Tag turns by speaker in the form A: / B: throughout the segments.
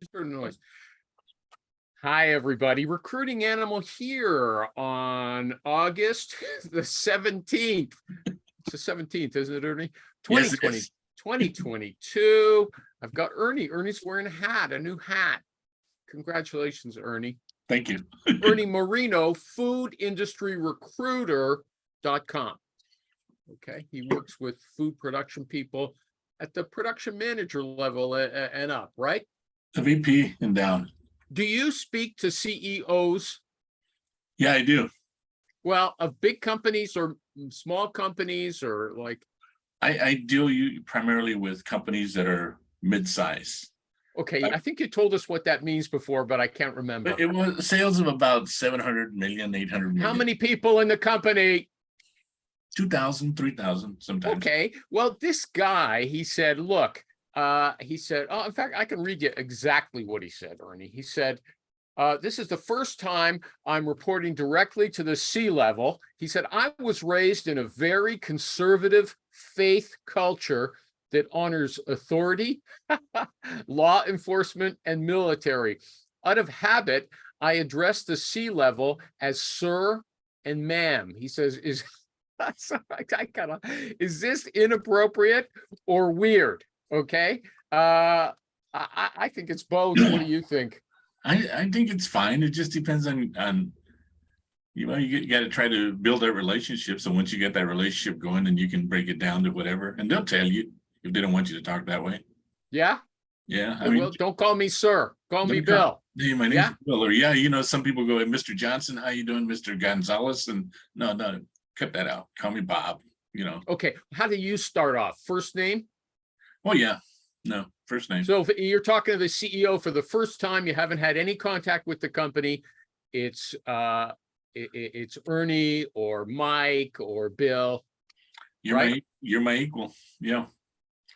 A: Just heard a noise. Hi, everybody. Recruiting Animal here on August the 17th. It's the 17th, isn't it, Ernie?
B: Yes,
A: 2020,
B: it is.
A: 2022. I've got Ernie. Ernie's wearing a hat, a new hat. Congratulations, Ernie.
B: Thank you.
A: Ernie Moreno, foodindustryrecruiter.com. Okay. He works with food production people at the production manager level and up, right?
B: The VP and down.
A: Do you speak to CEOs?
B: Yeah, I do.
A: Well, of big companies or small companies or like,
B: I deal primarily with companies that are mid-size.
A: okay, I think you told us what that means before, but I can't remember.
B: It was sales of about 700 million, 800 million.
A: How many people in the company?
B: 2,000, 3,000 sometimes.
A: Okay, well, this guy, he said, look, he said, oh, in fact, I can read you exactly what he said, Ernie. He said, this is the first time I'm reporting directly to the C-level. He said, I was raised in a very conservative faith culture that honors authority, law enforcement, and military. Out of habit, I address the C-level as sir and ma'am. He says, is this inappropriate or weird? Okay. I think it's both. What do you think?
B: I think it's fine. It just depends on you got to try to build that relationship. So once you get that relationship going, then you can break it down to whatever, and they'll tell you if they don't want you to talk that way.
A: Yeah.
B: Yeah.
A: I mean, well, don't call me sir. Call me Bill.
B: Hey, my name's Bill. Or some people go, hey, Mr. Johnson, how you doing, Mr. Gonzalez? And no, cut that out. Call me Bob.
A: Okay. How do you start off? First name?
B: Oh yeah. No, first name.
A: So if you're talking to the CEO for the first time, you haven't had any contact with the company, it's Ernie or Mike or Bill.
B: You're
A: right?
B: You're my equal. Yeah.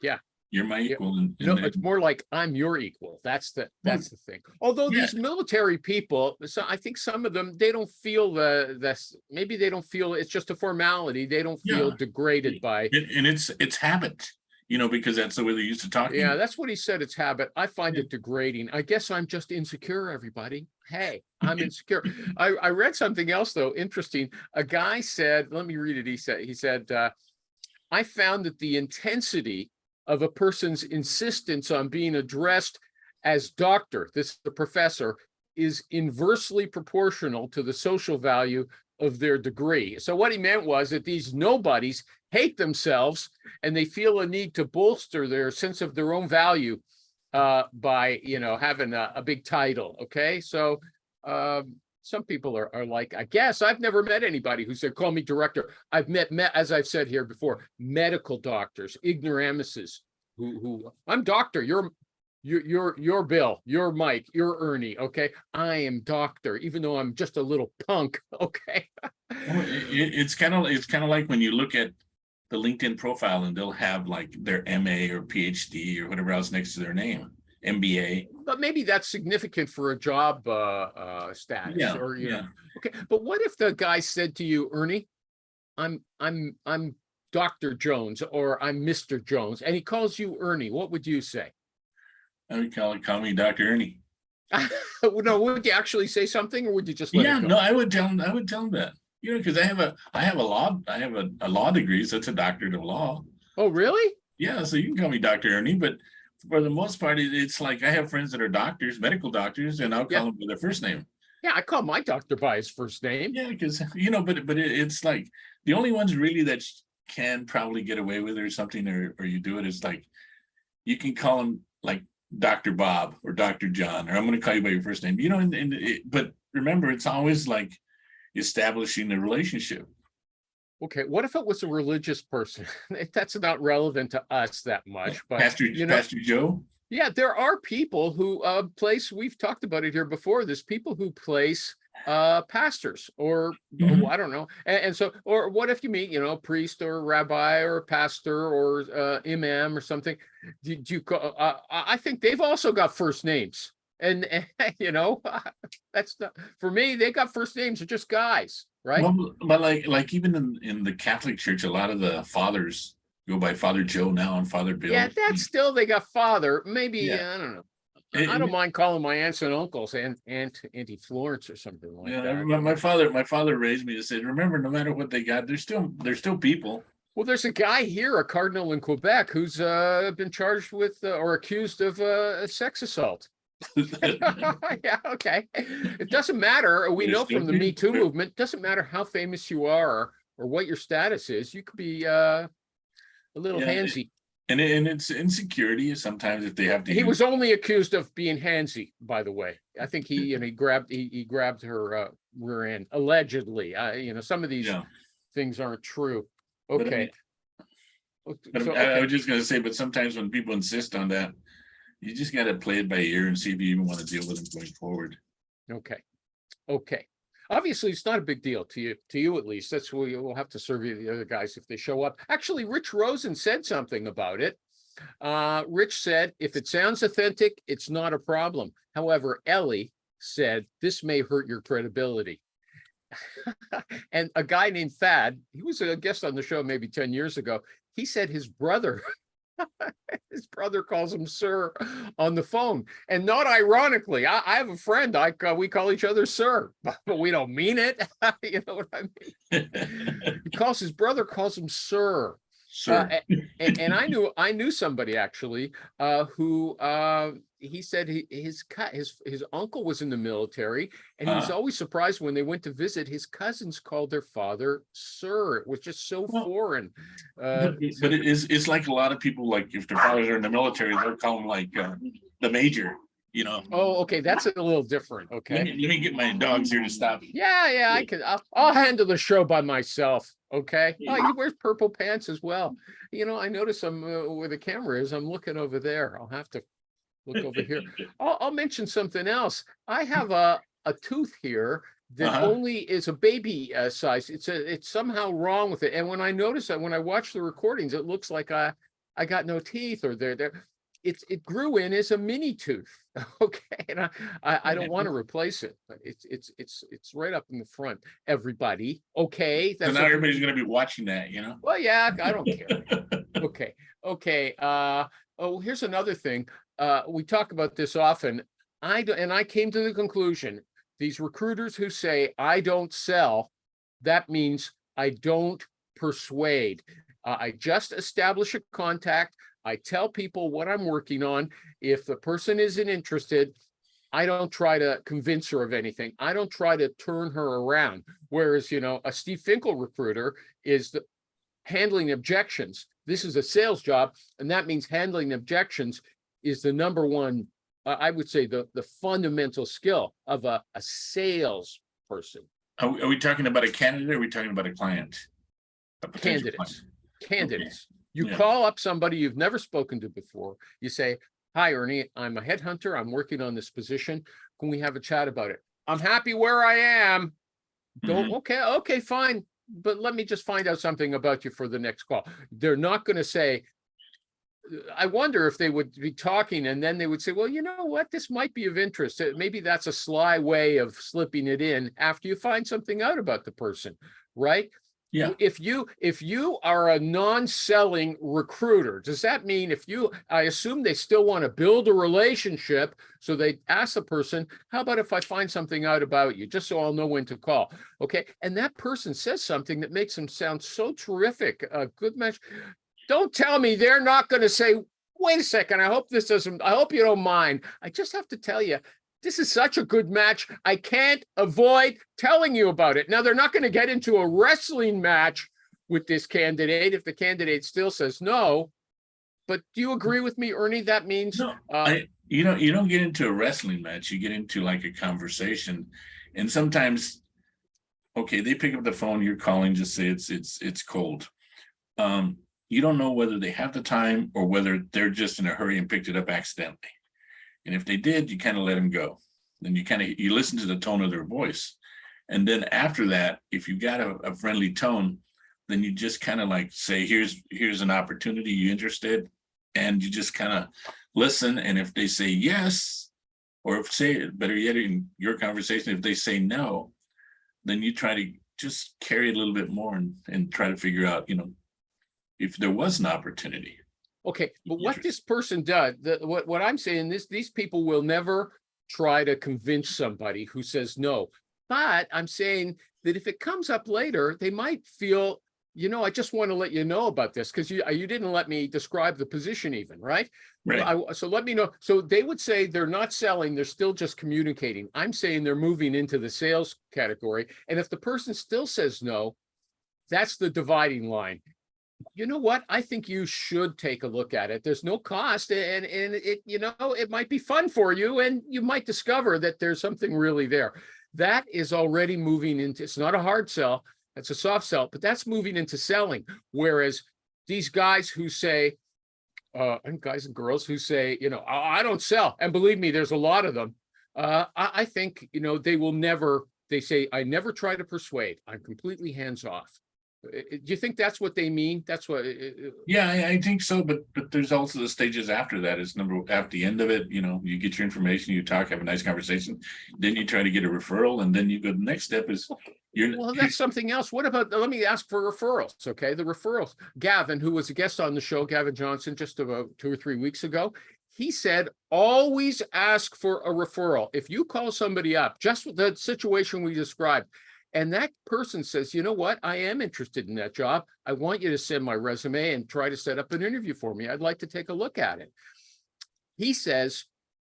A: Yeah.
B: You're my equal.
A: No, it's more like I'm your equal. That's the thing. Although these military people, so I think some of them, they don't feel maybe they don't feel it's just a formality. They don't feel degraded by
B: and it's habit. Because that's the way they used to talk.
A: Yeah, that's what he said. It's habit. I find it degrading. I guess I'm just insecure, everybody. Hey, I'm insecure. I read something else, though, interesting. A guy said, let me read it. He said, I found that the intensity of a person's insistence on being addressed as doctor, this is the professor, is inversely proportional to the social value of their degree. So what he meant was that these nobodies hate themselves and they feel a need to bolster their sense of their own value by having a big title. Okay, so some people are like, I guess I've never met anybody who said call me director. I've met as I've said here before, medical doctors, ignoramuses who I'm doctor, you're Bill, you're Mike, you're Ernie. Okay, I am doctor, even though I'm just a little punk. Okay.
B: It's kind of like when you look at the LinkedIn profile and they'll have like their MA or PhD or whatever else next to their name, MBA.
A: But maybe that's significant for a job status.
B: Yeah,
A: or Okay, but what if the guy said to you, Ernie, I'm Dr. Jones or I'm Mr. Jones, and he calls you Ernie? What would you say?
B: I would call me Dr. Ernie.
A: No, would you actually say something, or would you just let it go?
B: No, I would tell him that. Because I have a law degree, so it's a doctorate of law.
A: Oh, really?
B: Yeah, so you can call me Dr. Ernie, but for the most part, it's like I have friends that are doctors, medical doctors, and I'll call them by their first name.
A: Yeah, I call my doctor by his first name.
B: Yeah, because but it's like the only ones really that can probably get away with it or something, or you do it is like you can call him like Dr. Bob or Dr. John, or I'm going to call you by your first name. But remember, it's always like establishing the relationship.
A: Okay, what if it was a religious person? That's not relevant to us that much, but
B: Pastor Joe.
A: Yeah, there are people who place. We've talked about it here before. There's people who place pastors or I don't know, and so, or what if you meet priest or rabbi or pastor or imam or something? Do you call? I think they've also got first names. And that's not for me. They got first names. They're just guys, right?
B: Well, but like even in the Catholic Church, a lot of the fathers go by Father Joe now and Father Bill.
A: Yeah, that's still they got father. Maybe I don't know. I don't mind calling my aunts and uncles Auntie Florence or something like
B: Yeah,
A: that.
B: my father raised me to say, remember, no matter what they got, they're still people.
A: Well, there's a guy here, a cardinal in Quebec, who's been charged with or accused of sex assault. Yeah, okay. It doesn't matter. We
B: They're
A: know
B: still
A: from the Me Too
B: people.
A: movement, doesn't matter how famous you are or what your status is, you could be a little
B: Yeah,
A: handsy.
B: and it's insecurity sometimes if they have to
A: He
B: use.
A: was only accused of being handsy, by the way. I think he grabbed her rear end allegedly. Some of these
B: Yeah,
A: things aren't true.
B: but I
A: Okay.
B: mean, but
A: So,
B: I
A: okay.
B: was just gonna say, but sometimes when people insist on that, you just gotta play it by ear and see if you even want to deal with them going forward.
A: Okay. Okay. Obviously, it's not a big deal to you at least. That's where we'll have to survey the other guys if they show up. Actually, Rich Rosen said something about it. Rich said, if it sounds authentic, it's not a problem. However, Ellie said, this may hurt your credibility. And a guy named Thad, he was a guest on the show maybe 10 years ago. He said his brother calls him sir on the phone, and not ironically. I have a friend, we call each other sir, but we don't mean it. You know what I mean? His brother calls him sir.
B: Sure.
A: And I knew somebody actually who he said his uncle was in the military, and he was always surprised when they went to visit. His cousins called their father sir. It was just so foreign.
B: But it's like a lot of people, like if their fathers are in the military, they'll call them like the major.
A: Oh, okay, that's a little different. Okay,
B: let me get my dogs here to stop.
A: Yeah, I can. I'll handle the show by myself. Okay. Oh, he wears purple pants as well. I notice I'm where the camera is. I'm looking over there. I'll have to look over here. I'll mention something else. I have a tooth here that only is a baby size. It's somehow wrong with it. And when I notice that, when I watch the recordings, it looks like I got no teeth, or there. It grew in as a mini tooth. Okay, and I don't want to replace it, but it's right up in the front. Everybody, okay?
B: So now everybody's going to be watching that,
A: Well, yeah, I don't care. Okay. Here's another thing. We talk about this often. I came to the conclusion: these recruiters who say I don't sell, that means I don't persuade. I just establish a contact. I tell people what I'm working on. If the person isn't interested, I don't try to convince her of anything. I don't try to turn her around. Whereas, a Steve Finkel recruiter is handling objections. This is a sales job, and that means handling objections is the number one, I would say, the fundamental skill of a sales person.
B: Are we talking about a candidate, or are we talking about a client?
A: Candidates. Okay. You
B: Yeah.
A: call up somebody you've never spoken to before. You say, hi, Ernie, I'm a headhunter. I'm working on this position. Can we have a chat about it? I'm happy where I am. Okay, fine. But let me just find out something about you for the next call. They're not going to say, I wonder if they would be talking and then they would say, well, you know what? This might be of interest. Maybe that's a sly way of slipping it in after you find something out about the person, right?
B: Yeah.
A: If you are a non-selling recruiter, does that mean I assume they still want to build a relationship, so they ask the person, how about if I find something out about you, just so I'll know when to call? Okay. And that person says something that makes them sound so terrific, a good match. Don't tell me they're not going to say, wait a second, I hope you don't mind. I just have to tell you, this is such a good match. I can't avoid telling you about it. Now, they're not going to get into a wrestling match with this candidate if the candidate still says no. But do you agree with me, Ernie? That means
B: no, you don't get into a wrestling match. You get into like a conversation, and sometimes, okay, they pick up the phone. You're calling, just say it's cold. You don't know whether they have the time or whether they're just in a hurry and picked it up accidentally. And if they did, you kind of let them go. Then you listen to the tone of their voice. And then after that, if you got a friendly tone, then you just kind of like say, here's an opportunity, you interested? And you just kind of listen. And if they say yes, or better yet, in your conversation, if they say no, then you try to just carry it a little bit more and try to figure out, if there was an opportunity.
A: Okay, but what this person does, what I'm saying is these people will never try to convince somebody who says no. But I'm saying that if it comes up later, they might feel, I just want to let you know about this because you didn't let me describe the position even, right?
B: Right.
A: So let me know. So they would say they're not selling, they're still just communicating. I'm saying they're moving into the sales category. And if the person still says no, that's the dividing line. You know what? I think you should take a look at it. There's no cost and it, it might be fun for you and you might discover that there's something really there. That is already moving into, it's not a hard sell, it's a soft sell, but that's moving into selling. Whereas these guys who say, and guys and girls who say, I don't sell. And believe me, there's a lot of them. I think, they will never, they say, I never try to persuade. I'm completely hands off. Do you think that's what they mean? That's what.
B: Yeah, I think so. But there's also the stages after that. It's at the end of it, you get your information, you talk, have a nice conversation. Then you try to get a referral, and then you go. The next step is
A: well, that's something else. What about? Let me ask for referrals. Okay, the referrals. Gavin, who was a guest on the show, Gavin Johnson, just about 2 or 3 weeks ago, he said, always ask for a referral. If you call somebody up, just the situation we described, and that person says, you know what, I am interested in that job. I want you to send my resume and try to set up an interview for me. I'd like to take a look at it. He says,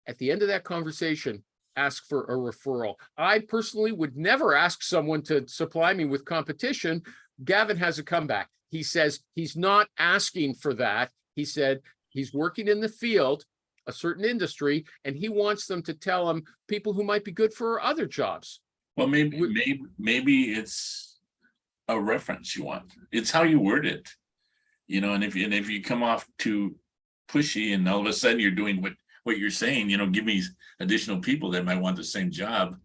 A: at the end of that conversation, ask for a referral. I personally would never ask someone to supply me with competition. Gavin has a comeback. He says he's not asking for that. He said he's working in the field, a certain industry, and he wants them to tell him people who might be good for other jobs.
B: Well, maybe it's a reference you want. It's how you word it, and if you come off too pushy and all of a sudden you're doing what you're saying, give me additional people that might want the same job.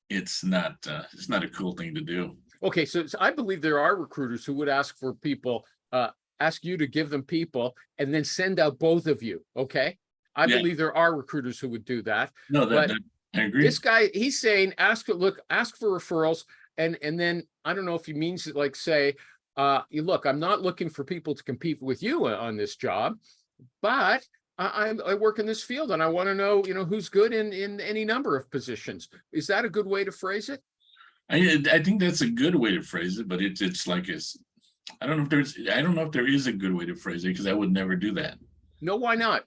B: It's not a cool thing to do.
A: Okay, so I believe there are recruiters who would ask for people, ask you to give them people and then send out both of you. Okay, I believe there are recruiters who would do that.
B: No, I agree.
A: This guy, he's saying, ask for referrals. And then I don't know if he means it like say, look, I'm not looking for people to compete with you on this job, but I work in this field and I want to know, who's good in any number of positions. Is that a good way to phrase it?
B: I think that's a good way to phrase it, but it's like I don't know if there is a good way to phrase it because I would never do that.
A: No, why not?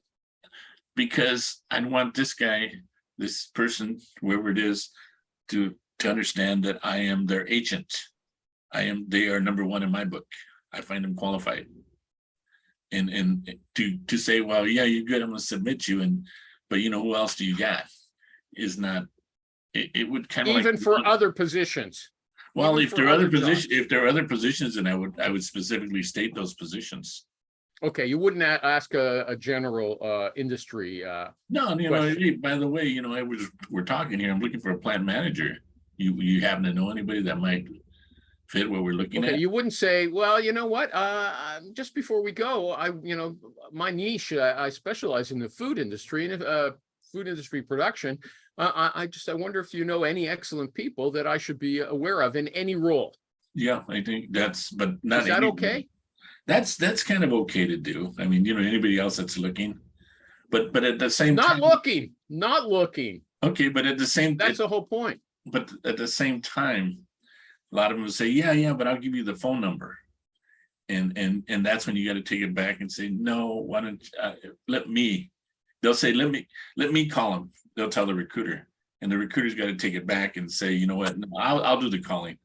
B: Because I want this person, whoever it is, to understand that I am their agent. They are number one in my book. I find them qualified. And to say, well, yeah, you're good, I'm gonna submit you, but who else do you got? Is not it would kind of
A: even for other positions.
B: Well, if there are other positions, then I would specifically state those positions.
A: Okay, you wouldn't ask a general industry.
B: No, hey, by the way, we're talking here. I'm looking for a plant manager. You happen to know anybody that might fit what we're looking at?
A: You wouldn't say, well, you know what? Just before we go, my niche, I specialize in the food industry and food industry production. I wonder if you know any excellent people that I should be aware of in any role.
B: Yeah, I think but not.
A: Is that okay?
B: That's kind of okay to do. I mean, anybody else that's looking, but at the same
A: time, not looking.
B: Okay, but at the same,
A: that's the whole point.
B: But at the same time, a lot of them will say, yeah, but I'll give you the phone number, and that's when you got to take it back and say, no, why don't let me? They'll say, let me call them. They'll tell the recruiter, and the recruiter's got to take it back and say, you know what? No, I'll do the calling.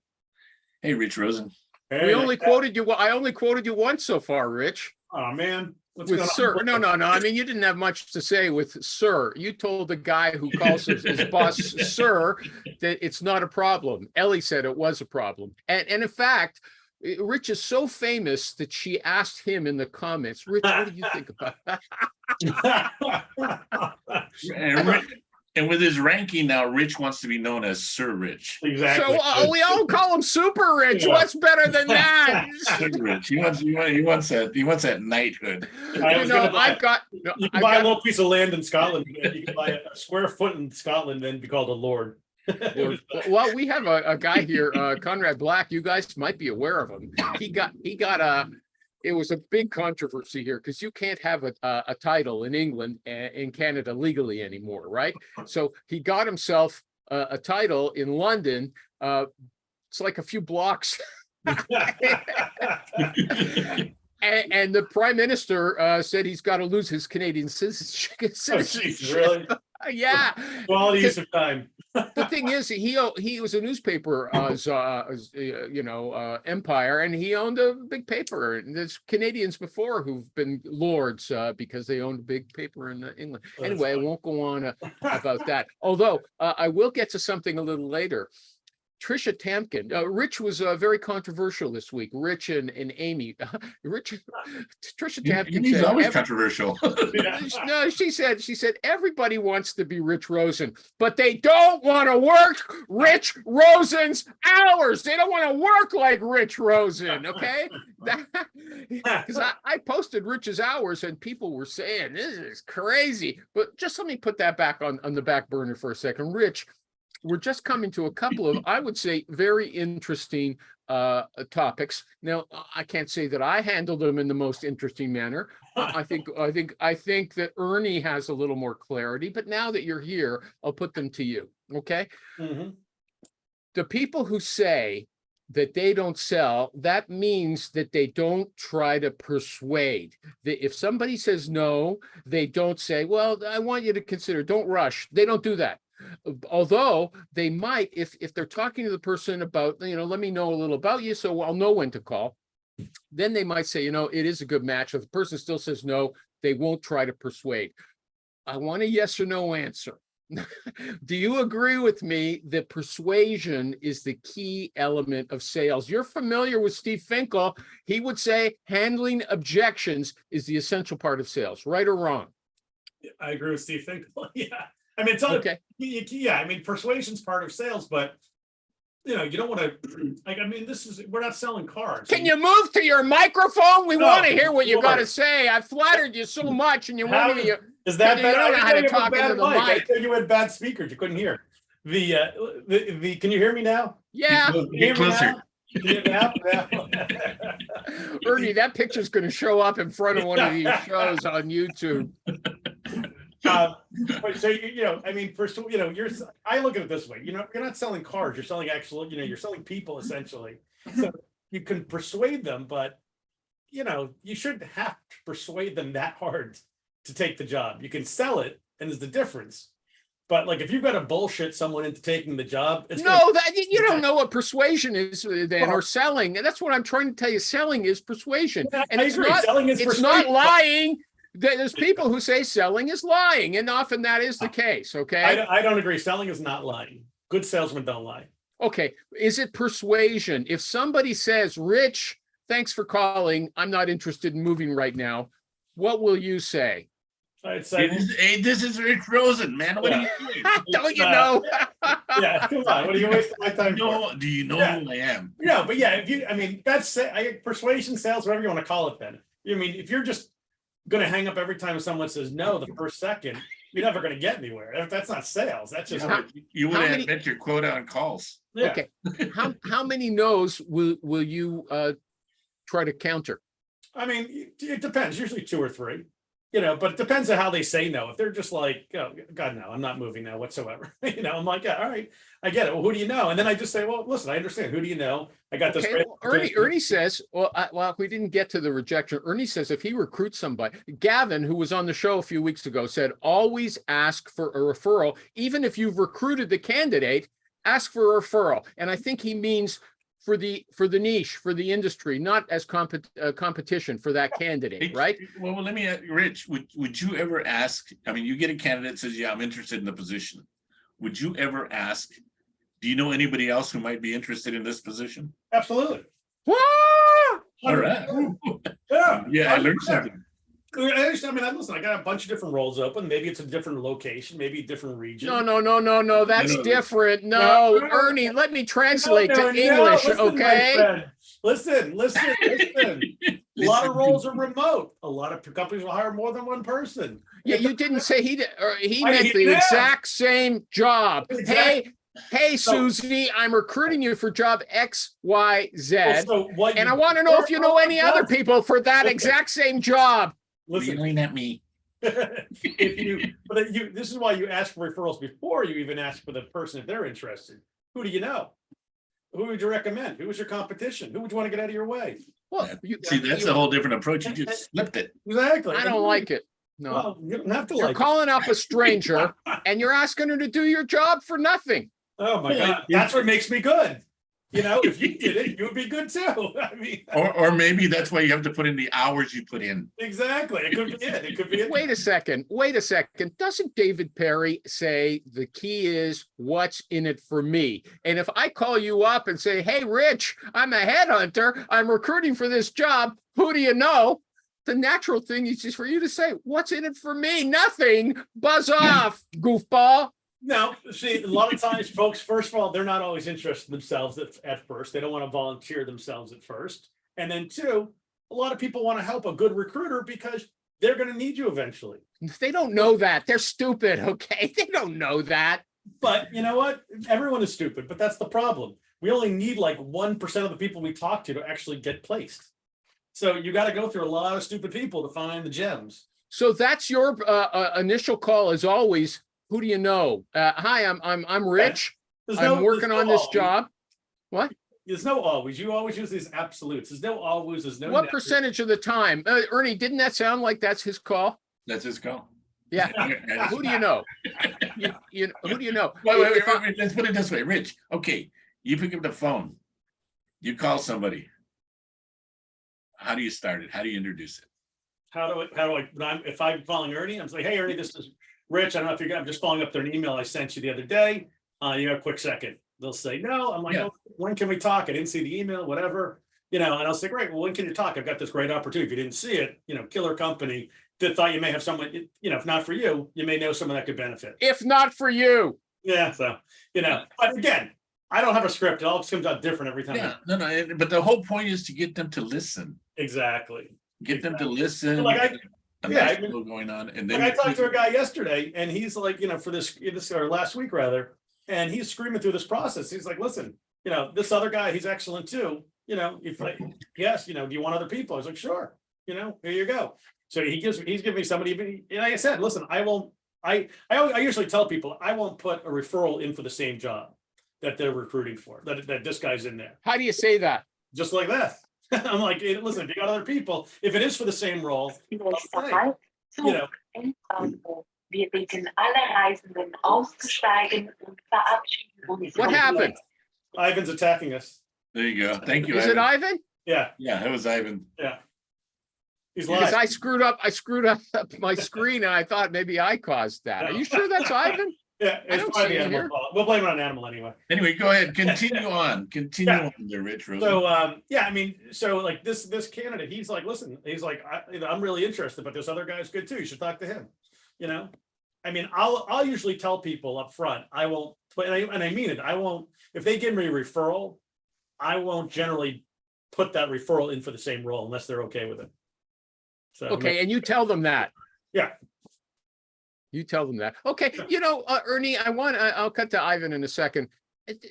B: Hey, Rich Rosen.
A: Hey, I only quoted you once so far, Rich.
C: Oh man.
A: With sir. No. I mean, you didn't have much to say with sir. You told the guy who calls his boss sir that it's not a problem. Ellie said it was a problem. And in fact, Rich is so famous that she asked him in the comments, Rich, what do you think about that?
B: And with his ranking now, Rich wants to be known as Sir Rich.
C: Exactly.
A: So we all call him Super Rich. Yeah. What's better than that?
B: Super Rich. He wants that knighthood.
C: You can buy a little piece of land in Scotland. You can buy a square foot in Scotland and be called a lord.
A: Well, we have a guy here, Conrad Black. You guys might be aware of him. He got it was a big controversy here because you can't have a title in England and in Canada legally anymore, right? So he got himself a title in London. It's like a few blocks. And the prime minister said he's got to lose his Canadian citizenship.
C: Oh, Jesus, really?
A: Yeah.
C: Quality use of time.
A: The thing is, he was a newspaper, empire, and he owned a big paper. And there's Canadians before who've been lords because they owned a big paper in England. Anyway, I won't go on about that. Although I will get to something a little later. Trisha Tamkin, Rich was very controversial this week. Rich and Amy, Trisha Tamkin
B: He's
A: said,
B: always controversial.
A: no, she said everybody wants to be Rich Rosen, but they don't want to work Rich Rosen's hours. They don't want to work like Rich Rosen. Okay, because I posted Rich's hours and people were saying this is crazy. But just let me put that back on the back burner for a second. Rich, we're just coming to a couple of, I would say, very interesting topics. Now, I can't say that I handled them in the most interesting manner. I think that Ernie has a little more clarity. But now that you're here, I'll put them to you. Okay.
C: Mm-hmm.
A: The people who say that they don't sell, that means that they don't try to persuade. If somebody says no, they don't say, well, I want you to consider, don't rush. They don't do that. Although they might, if they're talking to the person about, let me know a little about you so I'll know when to call, then they might say, it is a good match. If the person still says no, they won't try to persuade. I want a yes or no answer. Do you agree with me that persuasion is the key element of sales? You're familiar with Steve Finkel. He would say handling objections is the essential part of sales, right or wrong?
C: I agree with Steve Finkel. Yeah. I mean, it's all,
A: okay.
C: Yeah. I mean, persuasion's part of sales, but you don't want to, we're not selling cars.
A: Can you move to your microphone? We want to hear what you got to say. I flattered you so much and you want to.
C: Is that bad?
A: You don't know how to talk into the mic.
C: I told you had bad speakers. You couldn't hear. The can you hear me now?
A: Yeah.
B: Get closer.
C: Ernie,
A: that picture's going to show up in front of one of these shows on YouTube.
C: So I look at it this way. You're not selling cars. You're selling you're selling people essentially. So you can persuade them, but you shouldn't have to persuade them that hard to take the job. You can sell it, and there's the difference. But like if you've got to bullshit someone into taking the job, you
A: don't know what persuasion is then, or selling. And that's what I'm trying to tell you. Selling is persuasion, and it's not lying. There's people who say selling is lying, and often that is the case. Okay,
C: I don't agree. Selling is not lying. Good salesmen don't lie.
A: Okay, is it persuasion? If somebody says, "Rich, thanks for calling. I'm not interested in moving right now," what will you say?
C: I'd say,
B: this is Rich Rosen, man. What are you doing?
A: Don't you know?
C: Yeah, come on. What are you wasting my time for?
B: Do you know who I am?
C: Yeah, but that's persuasion, sales, whatever you want to call it. Then if you're just going to hang up every time someone says no the first second, you're never going to get anywhere. That's not sales. That's just
B: you would have met your quota on calls.
C: Yeah.
A: Okay. How many no's will you try to counter?
C: I mean, it depends. Usually 2 or 3. But it depends on how they say no. If they're just like, oh, God, no, I'm not moving now whatsoever. I'm like, yeah, all right, I get it. Well, who do you know? And then I just say, well, listen, I understand. Who do you know? I got this.
A: Okay, well, Ernie says, well, we didn't get to the rejection. Ernie says if he recruits somebody, Gavin, who was on the show a few weeks ago, said always ask for a referral. Even if you've recruited the candidate, ask for a referral. And I think he means for the niche, for the industry, not as competition for that candidate, right?
B: Well, let me ask, Rich, would you ever ask, you get a candidate that says, yeah, I'm interested in the position. Would you ever ask, do you know anybody else who might be interested in this position?
C: Absolutely.
B: All right. Yeah, I learned something.
C: Listen, I got a bunch of different roles open. Maybe it's a different location, maybe a different region.
A: No, that's different. No, Ernie, let me translate to English, okay?
C: Listen. A lot of roles are remote. A lot of companies will hire more than one person.
A: Yeah, you didn't say he meant the exact same job. Exactly. Hey, Susie, I'm recruiting you for job X, Y, Z.
C: What
A: And
C: you
A: I want to know if you know any other
C: Yes.
A: people for that exact same job.
C: Listen,
B: Yelling at me.
C: this is why you ask for referrals before you even ask for the person if they're interested. Who do you know? Who would you recommend? Who was your competition? Who would you want to get out of your way?
A: Well,
B: See, that's a whole different approach. You just flipped it.
C: Exactly.
A: I don't like it. No,
C: Well, you don't have to
A: you're
C: like
A: calling up a stranger and you're asking her to do your job for nothing.
C: Oh my God. That's what makes me good. You know, if you did it, you would be good too. I mean,
B: Or maybe that's why you have to put in the hours you put in.
C: exactly. It could be it. It could be it.
A: Wait a second. Doesn't David Perry say the key is what's in it for me? And if I call you up and say, hey, Rich, I'm a headhunter, I'm recruiting for this job, who do you know? The natural thing is just for you to say, what's in it for me? Nothing. Buzz off, goofball.
C: No, see, a lot of times, folks, first of all, they're not always interested in themselves at first. They don't want to volunteer themselves at first. And then two, a lot of people want to help a good recruiter because they're going to need you eventually.
A: They don't know that. They're stupid, okay? They don't know that.
C: But you know what? Everyone is stupid, but that's the problem. We only need like 1% of the people we talk to actually get placed. So you got to go through a lot of stupid people to find the gems.
A: So that's your initial call as always. Who do you know? Hi, I'm Rich. I'm working on this job. What?
C: There's no always. You always use these absolutes. There's no always. There's no.
A: What percentage of the time? Ernie, didn't that sound like that's his call?
B: That's his call.
A: Yeah. Who do you know? Who do you know?
B: Wait, let's put it this way, Rich. Okay, you pick up the phone. You call somebody. How do you start it? How do you introduce it?
C: If I'm calling Ernie, I'm like, hey, Ernie, this is Rich. I don't know if I'm just following up there an email I sent you the other day. You have a quick second. They'll say, no. I'm like,
B: Yeah.
C: oh, when can we talk? I didn't see the email, whatever. And I'll say, great. Well, when can you talk? I've got this great opportunity. If you didn't see it, killer company that thought you may have someone, if not for you, you may know someone that could benefit.
A: If not for you.
C: Yeah. So, but again, I don't have a script. It all comes out different every time.
B: Yeah, no. But the whole point is to get them to listen.
C: Exactly.
B: Get them to listen.
C: Like
B: going on, and then
C: I talked to a guy yesterday, and he's like, for this or last week rather, and he's screaming through this process. He's like, listen, this other guy, he's excellent too. If yes, do you want other people? I was like, sure. Here you go. So he's giving me somebody. And like I said, listen, I won't. I usually tell people I won't put a referral in for the same job that they're recruiting for. That this guy's in there.
A: How do you say that?
C: Just like that. I'm like, hey, listen, if you got other people, if it is for the same role,
D: Wir bitten alle Reisenden auszusteigen und verabschieden uns.
A: What happened?
C: Ivan's attacking us.
B: there you go. Thank you.
A: Is it Ivan?
C: Yeah,
B: Yeah, it was Ivan.
C: he's
A: Because
C: live.
A: I screwed up my screen and I thought maybe I caused that. Are you sure that's Ivan?
C: Yeah,
A: I
C: it's
A: don't
C: probably
A: see
C: the
A: it
C: animal
A: here.
C: fault. We'll blame it on animal anyway.
B: Anyway, go ahead. Continue on. Continue on there, Rich. Rosen.
C: So, so like this candidate, he's like, listen, he's like, I'm really interested, but this other guy's good too. You should talk to him. I'll usually tell people up front, I won't, and I mean it, I won't, if they give me a referral, I won't generally put that referral in for the same role unless they're okay with it. So
A: Okay, and you tell them that.
C: Yeah.
A: You tell them that. Okay, Ernie, I'll cut to Ivan in a second.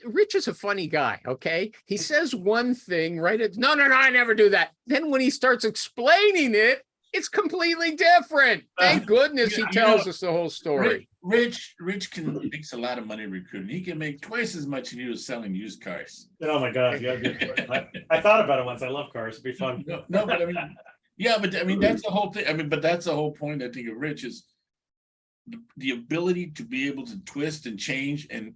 A: Rich is a funny guy, okay? He says one thing, right? No, I never do that. Then when he starts explaining it, it's completely different. Thank goodness he tells us the whole story.
B: Rich makes a lot of money recruiting. He can make twice as much as he was selling used cars.
C: Oh my God. Yeah, I thought about it once. I love cars. It'd be fun.
B: No, but that's the whole thing. But that's the whole point, I think, of Rich is the ability to be able to twist and change and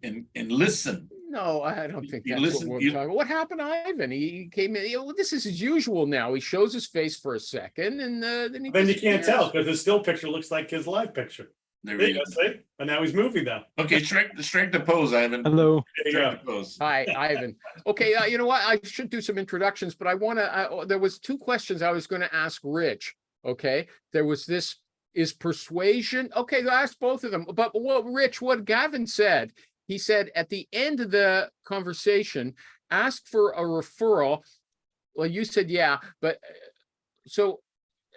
B: listen.
A: No, I don't think
B: You
A: that's
B: listen-
A: what we're
B: you-
A: talking about. What happened to Ivan? He came in. This is his usual now. He shows his face for a second, and then he.
C: Then you can't
A: disappears.
C: tell because his still picture looks like his live picture.
B: There
C: There
B: we
C: you
B: go.
C: go, see? And now he's moving though.
B: Okay, strike the pose, Ivan.
E: Hello.
C: There you go.
B: Strike the pose.
A: Hi, Ivan. Okay, you know what? I should do some introductions, but I want to. There was two questions I was going to ask Rich. Okay, there was this: is persuasion? Okay, I asked both of them. But what Gavin said, he said at the end of the conversation, ask for a referral. Well, you said yeah, but so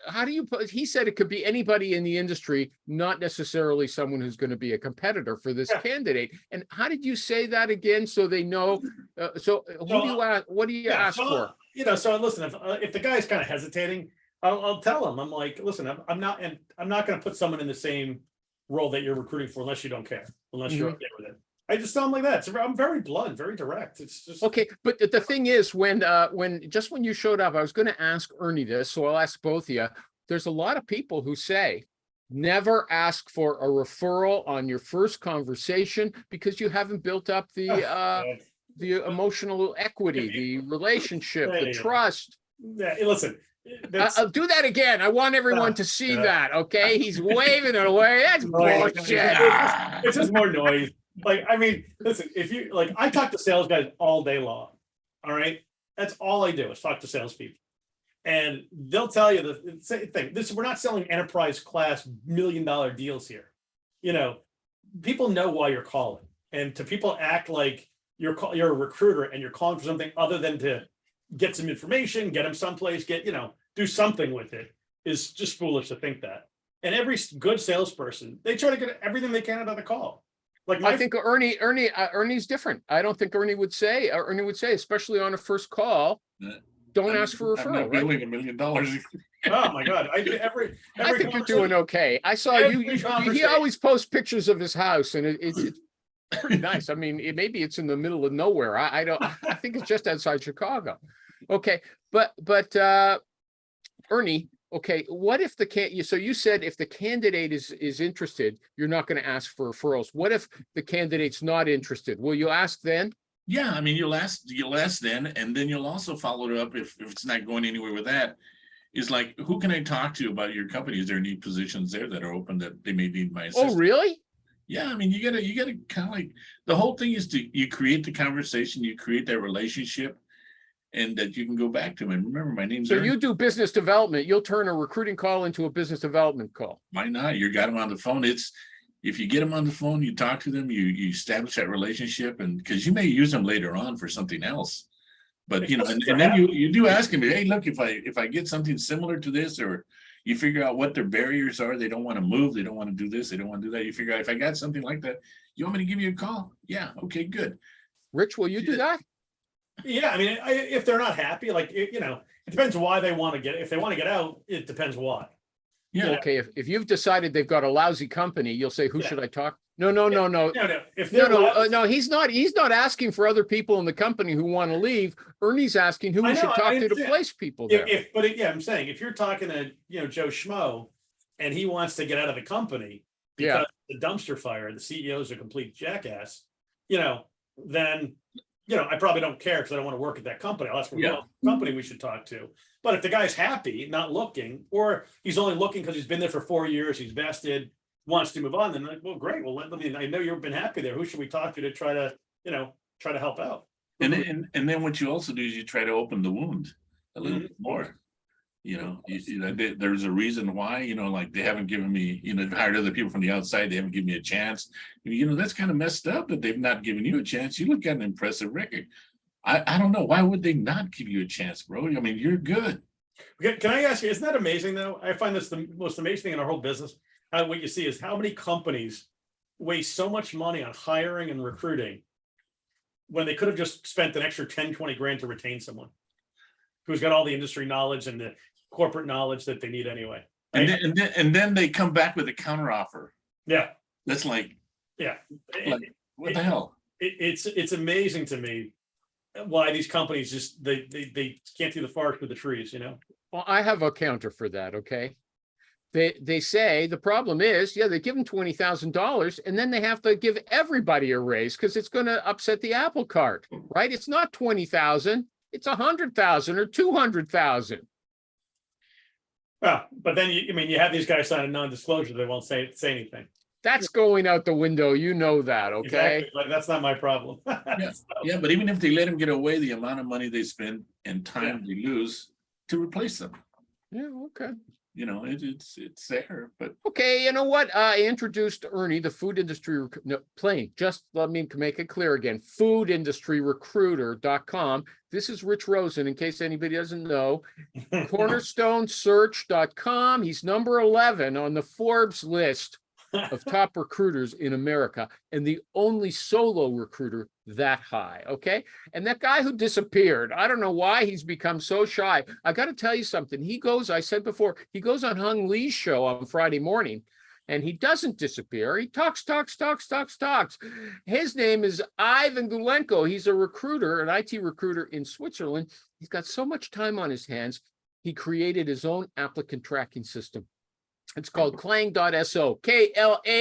A: how do you put, he said it could be anybody in the industry, not necessarily someone who's going to be a competitor for this
C: Yeah.
A: candidate. And how did you say that again? So they know, so who do you ask, what do you
C: Yeah,
A: ask
C: so,
A: for?
C: you know, so listen, if the guy's kind of hesitating, I'll tell him, I'm like, listen, I'm not, and I'm not gonna put someone in the same role that you're recruiting for unless you don't care, unless you're okay with it. I just tell him like that. So I'm very blunt, very direct. It's just.
A: Okay, but the thing is, when you showed up, I was going to ask Ernie this, so I'll ask both of you. There's a lot of people who say, never ask for a referral on your first conversation because you haven't built up the emotional equity, the relationship, the
C: Yeah.
A: trust.
C: Yeah, listen, that's
A: I'll do that again. I want everyone to see
C: Yeah.
A: that. Okay, he's waving it away. That's
C: Like,
A: bullshit.
C: it's just more noise. Like, I mean, listen, if you like, I talk to sales guys all day long. All right. That's all I do is talk to salespeople. And they'll tell you the same thing. We're not selling enterprise class $1 million deals here. You know, people know why you're calling. And to people act like you're a recruiter and you're calling for something other than to get some information, get them someplace, do something with it, is just foolish to think that. And every good salesperson, they try to get everything they can out of the call. Like
A: I think Ernie's different. I don't think Ernie would say, especially on a first call, don't ask for a
B: I'm not
A: referral, right?
B: billing $1 million.
C: Oh my God. I
A: think you're doing okay. I saw you, he always posts pictures of his house and it's pretty nice. I mean, maybe it's in the middle of nowhere. I think it's just outside Chicago. Okay. But Ernie, okay, what if so you said if the candidate is interested, you're not going to ask for referrals. What if the candidate's not interested? Will you ask then?
B: Yeah, I mean, you'll ask then, and then you'll also follow it up if it's not going anywhere with that. Is like, who can I talk to about your company? Is there any positions there that are open that they may need my assistance?
A: Oh, really?
B: Yeah, I mean, you gotta kind of like, the whole thing is you create the conversation, you create that relationship, and that you can go back to them. And remember, my name's
A: So
B: Ernie.
A: you do business development. You'll turn a recruiting call into a business development call.
B: Why not? You got them on the phone. If you get them on the phone, you talk to them, you establish that relationship, and because you may use them later on for something else. But and then you do ask them, hey, look, if I get something similar to this, or you figure out what their barriers are, they don't want to move, they don't want to do this, they don't want to do that. You figure out, if I got something like that, you want me to give you a call? Yeah, okay, good.
A: Rich, will you do that?
C: Yeah, I mean, if they're not happy, like, it depends why they want to get. If they want to get out, it depends why.
B: Yeah.
A: Okay, if you've decided they've got a lousy company, you'll say, who should I talk? No.
C: No. If they're
A: No, he's not asking for other people in the company who want to leave. Ernie's asking who we should talk to place people there.
C: I'm saying, if you're talking to, Joe Schmo and he wants to get out of the company because the dumpster fire, the CEO is a complete jackass, then, I probably don't care because I don't want to work at that company. I'll ask for what company we should talk to. But if the guy's happy, not looking, or he's only looking because he's been there for 4 years, he's vested, wants to move on, then like, well, great. Well, I know you've been happy there. Who should we talk to try to help out?
B: And then what you also do is you try to open the wound a little bit more. There's a reason why, like they haven't given me, they've hired other people from the outside, they haven't given me a chance. That's kind of messed up that they've not given you a chance. You look at an impressive record. I don't know. Why would they not give you a chance, bro? I mean, you're good.
C: Can I ask you, isn't that amazing though? I find this the most amazing thing in our whole business. What you see is how many companies waste so much money on hiring and recruiting when they could have just spent an extra 10, 20 grand to retain someone who's got all the industry knowledge and the corporate knowledge that they need anyway.
B: And then they come back with a counter offer.
C: Yeah.
B: That's like, what the hell?
C: It's amazing to me why these companies just they can't see the forest with the trees,
A: Well, I have a counter for that. Okay. They say the problem is, they give them $20,000 and then they have to give everybody a raise because it's going to upset the apple cart, right? It's not 20,000, it's 100,000 or 200,000.
C: Well, but then you have these guys sign a non-disclosure, they won't say anything.
A: That's going out the window, that, okay?
C: Exactly, but that's not my problem.
B: Yeah, but even if they let them get away, the amount of money they spend and time they lose to replace them.
A: Yeah, okay.
B: it's there, but
A: Okay, you know what? I introduced Ernie, the food industry, no, plain, just let me make it clear again, foodindustryrecruiter.com. This is Rich Rosen, in case anybody doesn't know, cornerstonesearch.com. He's number 11 on the Forbes list of top recruiters in America and the only solo recruiter that high. Okay. And that guy who disappeared, I don't know why he's become so shy. I got to tell you something. I said before, he goes on Hung Lee's show on Friday morning and he doesn't disappear. He talks. His name is Iwan Gulenko. He's a recruiter, an IT recruiter in Switzerland. He's got so much time on his hands. He created his own applicant tracking system. It's called Klang.so, KLANG.so.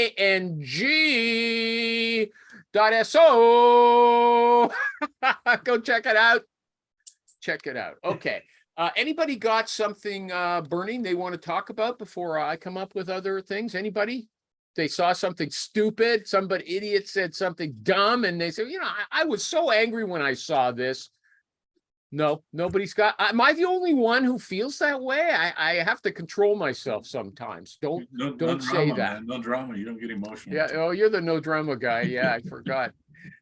A: Go check it out. Okay. Anybody got something burning they want to talk about before I come up with other things? Anybody? They saw something stupid. Idiot said something dumb, and they said, I was so angry when I saw this. No, nobody's got. Am I the only one who feels that way? I have to control myself sometimes. Don't say that.
B: Man. No drama. You don't get emotional.
A: Yeah. Oh, you're the no drama guy. Yeah, I forgot.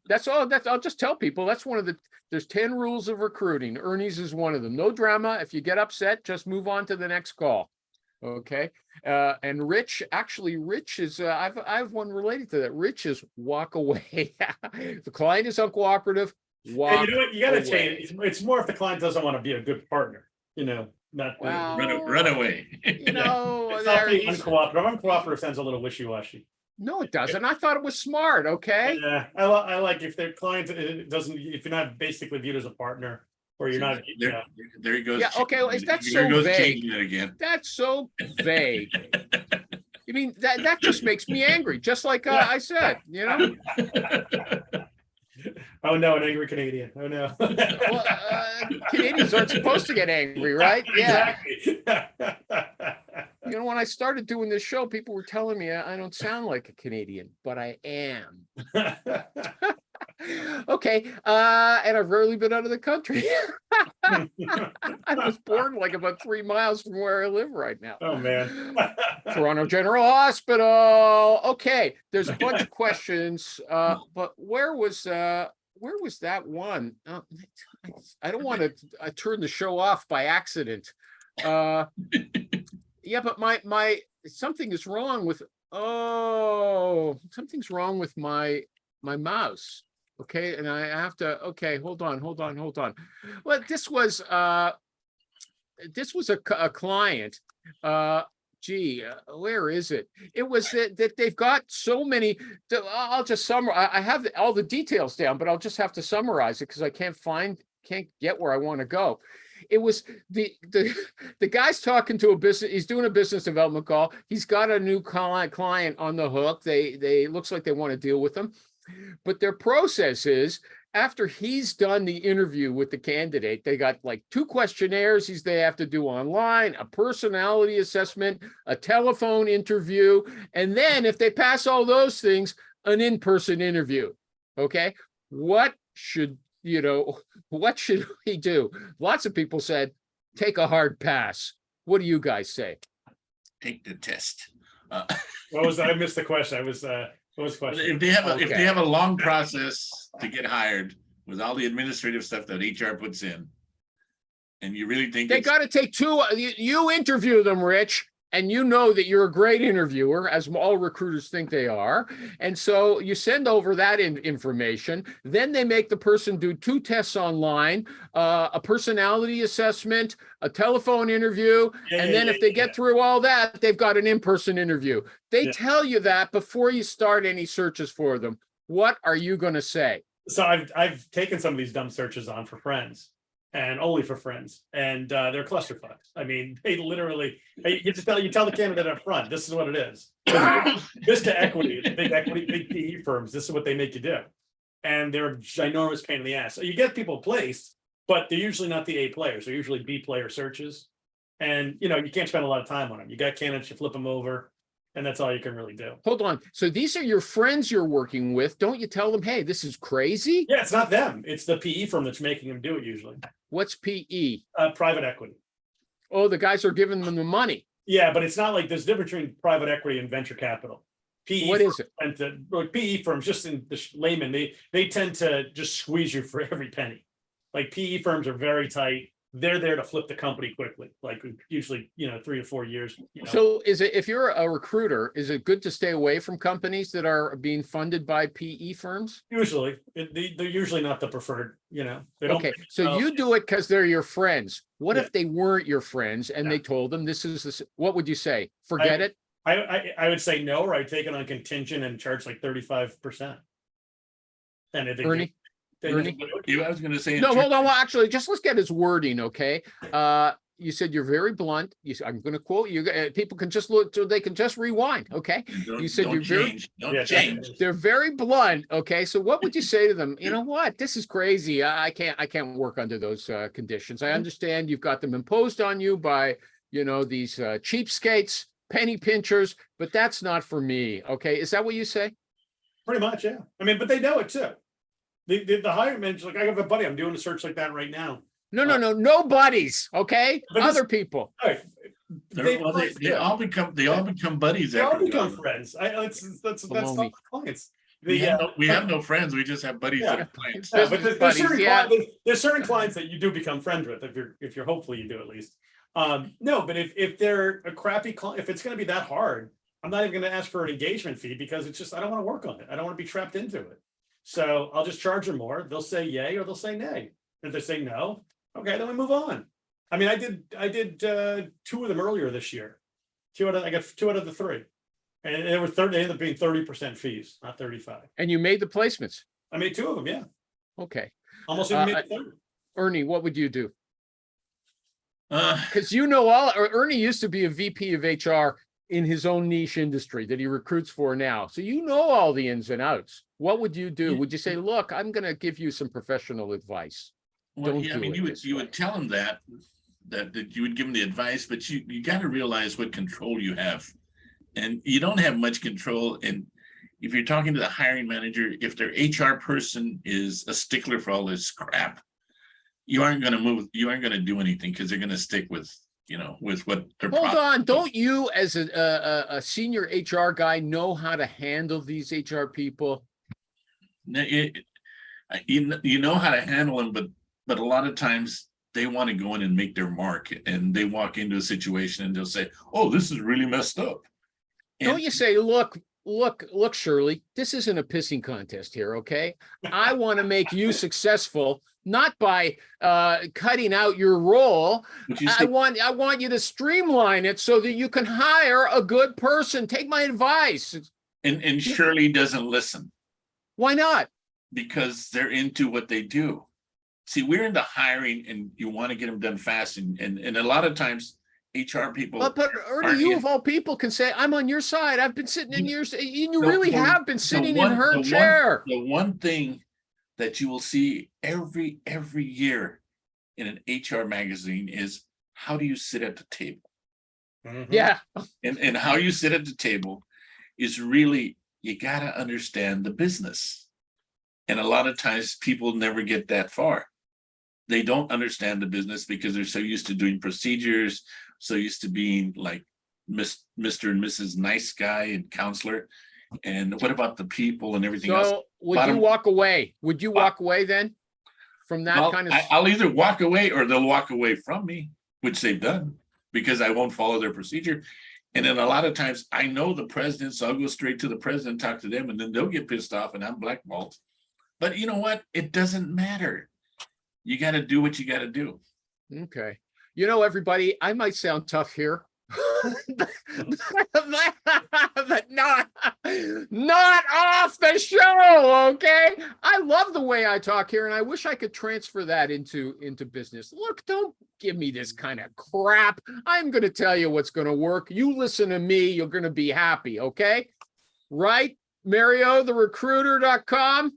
A: That's all. I'll just tell people. That's one of the. There's 10 rules of recruiting. Ernie's is one of them. No drama. If you get upset, just move on to the next call. Okay. And Rich is. I have one related to that. Rich is walk away. The client is uncooperative.
C: Walk you got to change. It's more if the client doesn't want to be a good partner. Not
B: run away.
C: It's not being uncooperative. Uncooperative sounds a little wishy-washy.
A: No, it doesn't. I thought it was smart. Okay.
C: Yeah, I like if their client doesn't. If you're not basically viewed as a partner, or you're not.
B: There he goes.
A: Yeah. Okay. Well, that's so vague. Again. That's so vague. I mean, that just makes me angry. Just like I said,
C: Oh no, an angry Canadian. Oh no.
A: Well, Canadians aren't supposed to get angry, right? Yeah.
C: Exactly.
A: When I started doing this show, people were telling me I don't sound like a Canadian, but I am. Okay. And I've rarely been out of the country. I was born like about 3 miles from where I live right now.
C: Oh man.
A: Toronto General Hospital. Okay. There's a bunch of questions. But where was that one? I don't want to turn the show off by accident. Yeah, but my something's wrong with my mouse. Okay, and I have to. Okay, hold on. Well, this was a client. Where is it? It was that they've got so many. I'll just summarize. I have all the details down, but I'll just have to summarize it because I can't get where I want to go. It was the guy's talking to a business. He's doing a business development call. He's got a new client on the hook. They looks like they want to deal with them, but their process is after he's done the interview with the candidate, they got like 2 questionnaires they have to do online, a personality assessment, a telephone interview, and then if they pass all those things, an in-person interview. Okay, what should he do? Lots of people said, take a hard pass. What do you guys say?
B: Take the test.
C: What was that? I missed the question. What was the question?
B: If they have a long process to get hired with all the administrative stuff that HR puts in, and you really think
A: they got to take 2, you interview them, Rich. And that you're a great interviewer, as all recruiters think they are. And so you send over that information. Then they make the person do 2 tests online, a personality assessment, a telephone interview. And then if they get through all that, they've got an in-person interview. They tell you that before you start any searches for them. What are you going to say?
C: So I've taken some of these dumb searches on for friends. And only for friends, and they're clusterfucks. I mean, they literally. You tell the candidate up front. This is what it is. Vista Equity, big PE firms. This is what they make you do, and they're a ginormous pain in the ass. So you get people placed, but they're usually not the A players. They're usually B player searches, and you can't spend a lot of time on them. You got candidates, you flip them over. And that's all you can really do.
A: Hold on. So these are your friends you're working with. Don't you tell them, hey, this is crazy?
C: Yeah, it's not them. It's the PE firm that's making them do it usually.
A: What's PE?
C: Private equity.
A: Oh, the guys are giving them the money.
C: Yeah, but it's not like there's a difference between private equity and venture capital. PE
A: What is it?
C: tend to, like PE firms, just in the layman, they tend to just squeeze you for every penny. Like PE firms are very tight. They're there to flip the company quickly, like usually, 3 to 4 years.
A: So is it, if you're a recruiter, is it good to stay away from companies that are being funded by PE firms?
C: Usually, they're usually not the preferred, they don't.
A: Okay, so you do it because they're your friends. What
C: Yeah.
A: if they weren't your friends and they told them this is this, what would you say? Forget it?
C: I would say no, or I'd take it on contingent and charge like 35%. And if they
A: Ernie? Ernie?
B: I was gonna say. in
A: No,
B: ter-
A: hold on. Well, actually, just let's get his wording, okay? You said you're very blunt. I'm going to quote you. People can just look, so they can just rewind, okay?
B: Don't-
A: You said
B: don't
A: you're very-
B: change. Don't
C: Yeah,
B: change.
A: They're very blunt, okay? So what would you say to them? You know what? This is crazy. I can't work under those conditions. I understand you've got them imposed on you by, these cheapskates, penny pinchers, but that's not for me, okay? Is that what you say?
C: Pretty much, yeah. I mean, but they know it too. The hiring manager, like I have a buddy, I'm doing a search like that right now.
A: No buddies, okay?
C: But this-
A: Other people.
C: All right.
B: They all become buddies.
C: They all
B: after
C: become
B: that.
C: friends. That's
A: Baloney.
C: not clients.
B: We have no friends. We just have buddies that are clients.
C: Yeah, but there's
A: buddies,
C: certain
A: yeah.
C: there's certain clients that you do become friends with if you're hopefully you do at least. No, but if they're a crappy client, if it's going to be that hard, I'm not even going to ask for an engagement fee because it's just I don't want to work on it. I don't want to be trapped into it. So I'll just charge them more. They'll say yay or they'll say nay. If they say no, okay, then we move on. I mean, I did 2 of them earlier this year. I got 2 out of the 3, and they were they ended up being 30% fees, not 35.
A: And you made the placements.
C: I made 2 of them, yeah,
A: Okay.
C: almost even made the third.
A: Ernie, what would you do?
B: Uh,
A: Because Ernie used to be a VP of HR in his own niche industry that he recruits for now. So you know all the ins and outs. What would you do? Would you say, look, I'm going to give you some professional advice?
B: well,
A: Don't
B: yeah, I
A: do
B: mean,
A: it this
B: you
A: way.
B: would tell them that you would give them the advice, but you got to realize what control you have, and you don't have much control. And if you're talking to the hiring manager, if their HR person is a stickler for all this crap, you aren't going to move. You aren't going to do anything because they're going to stick with what their.
A: Hold on. Don't you, as a senior HR guy, know how to handle these HR people?
B: You know how to handle them, but a lot of times they want to go in and make their mark, and they walk into a situation and they'll say, "Oh, this is really messed up."
A: Don't you say, look, Shirley, this isn't a pissing contest here, okay? I want to make you successful, not by cutting out your role.
B: But you
A: I
B: say,
A: want you to streamline it so that you can hire a good person. Take my advice.
B: and Shirley doesn't listen
A: Why not?
B: because they're into what they do. See, we're into hiring, and you want to get them done fast, and a lot of times HR people.
A: But Ernie,
B: aren't
A: you
B: in-
A: of all people can say, I'm on your side. I've been sitting in yours. You
B: The-
A: really
B: the-
A: have been
B: the
A: sitting
B: one-
A: in her
B: the one-
A: chair.
B: The one thing that you will see every year in an HR magazine is how do you sit at the table,
C: Mhm.
A: Yeah.
B: and how you sit at the table is really, you got to understand the business. And a lot of times people never get that far. They don't understand the business because they're so used to doing procedures, so used to being like Mr. and Mrs. Nice Guy and counselor. And what about the people and everything else?
A: So would
B: Bottom-
A: you walk away? Would you walk away then from that
B: Well,
A: kind of?
B: I'll either walk away or they'll walk away from me, which they've done, because I won't follow their procedure. And then a lot of times I know the president, so I'll go straight to the president, talk to them, and then they'll get pissed off and I'm blackballed. But you know what? It doesn't matter. You got to do what you got to do.
A: Okay. Everybody, I might sound tough here. But not off the show, okay? I love the way I talk here, and I wish I could transfer that into business. Look, don't give me this kind of crap. I'm going to tell you what's going to work. You listen to me, you're going to be happy, okay? Right? Mario, the recruiter.com.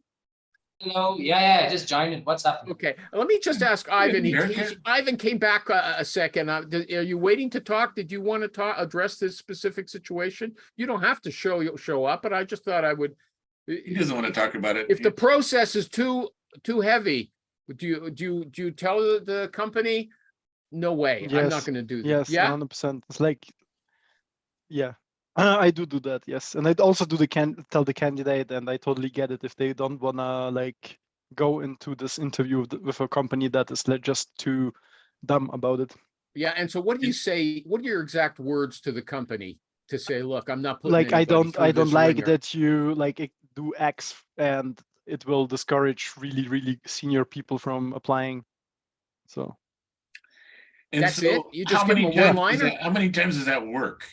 E: Hello. Yeah, just joined in. What's up?
A: Okay, let me just ask Ivan.
B: America?
A: Ivan came back a second. Are you waiting to talk? Did you want to address this specific situation? You don't have to show up, but I just thought I would.
B: He doesn't want to talk about it.
A: If the process is too heavy, do you tell the company? No way, I'm not
F: Yes,
A: going to do that.
F: Yes,
A: Yeah.
F: 100%. It's like Yeah, I do that. Yes, and I'd also do tell the candidate, and I totally get it if they don't wanna like go into this interview with a company that is like just too dumb about it.
A: Yeah, and so what do you say? What are your exact words to the company to say, look, I'm not putting
F: Like I
A: anybody through
F: don't
A: this
F: like
A: ringer.
F: that you like do X, and it will discourage really senior people from applying. So
B: And
A: That's
B: so
A: it? You just
B: how
A: give them
B: many
A: a
B: times
A: one-liner?
B: how many times does that work?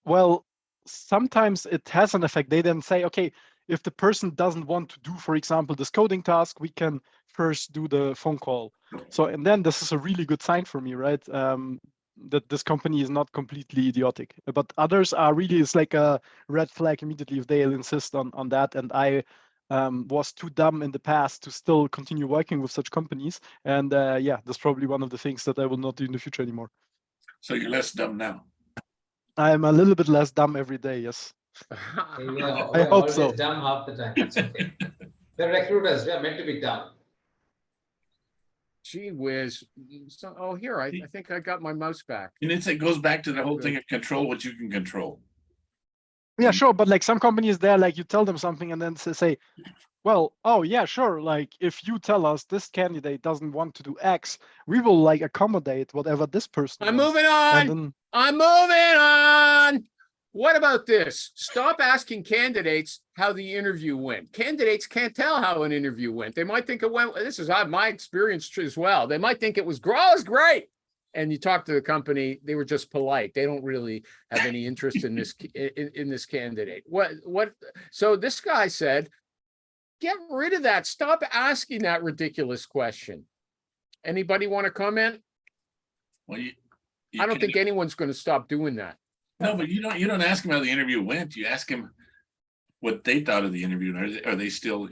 F: well, sometimes it has an effect. They then say, okay, if the person doesn't want to do, for example, this coding task, we can first do the phone call. So, and then this is a really good sign for me, right? That this company is not completely idiotic. But others are really, it's like a red flag immediately if they'll insist on that. And I was too dumb in the past to still continue working with such companies. And yeah, that's probably one of the things that I will not do in the future anymore.
B: So you're less dumb now.
F: I'm a little bit less dumb every day, yes.
E: Yeah,
F: I
E: we're
F: hope
E: always
F: so.
E: dumb half the time. It's okay. We're recruiters. We are meant to be dumb.
A: Gee whiz. So, oh, here, I think I got my mouse back.
B: And it goes back to the whole
A: Good.
B: thing of control what you can control.
F: Yeah, sure. But like some companies there, like you tell them something and then say, well, oh yeah, sure. Like if you tell us this candidate doesn't want to do X, we will like accommodate whatever this person
A: I'm
F: wants.
A: moving on.
F: And then
A: I'm moving on. What about this? Stop asking candidates how the interview went. Candidates can't tell how an interview went. They might think it went, this is my experience as well. They might think it was great. And you talk to the company, they were just polite. They don't really have any interest in this in this candidate. What? So this guy said, get rid of that. Stop asking that ridiculous question. Anybody want to comment?
B: Well, you
A: I don't think anyone's going to stop doing that.
B: No, but you don't ask them how the interview went. You ask them what they thought of the interview. And are they still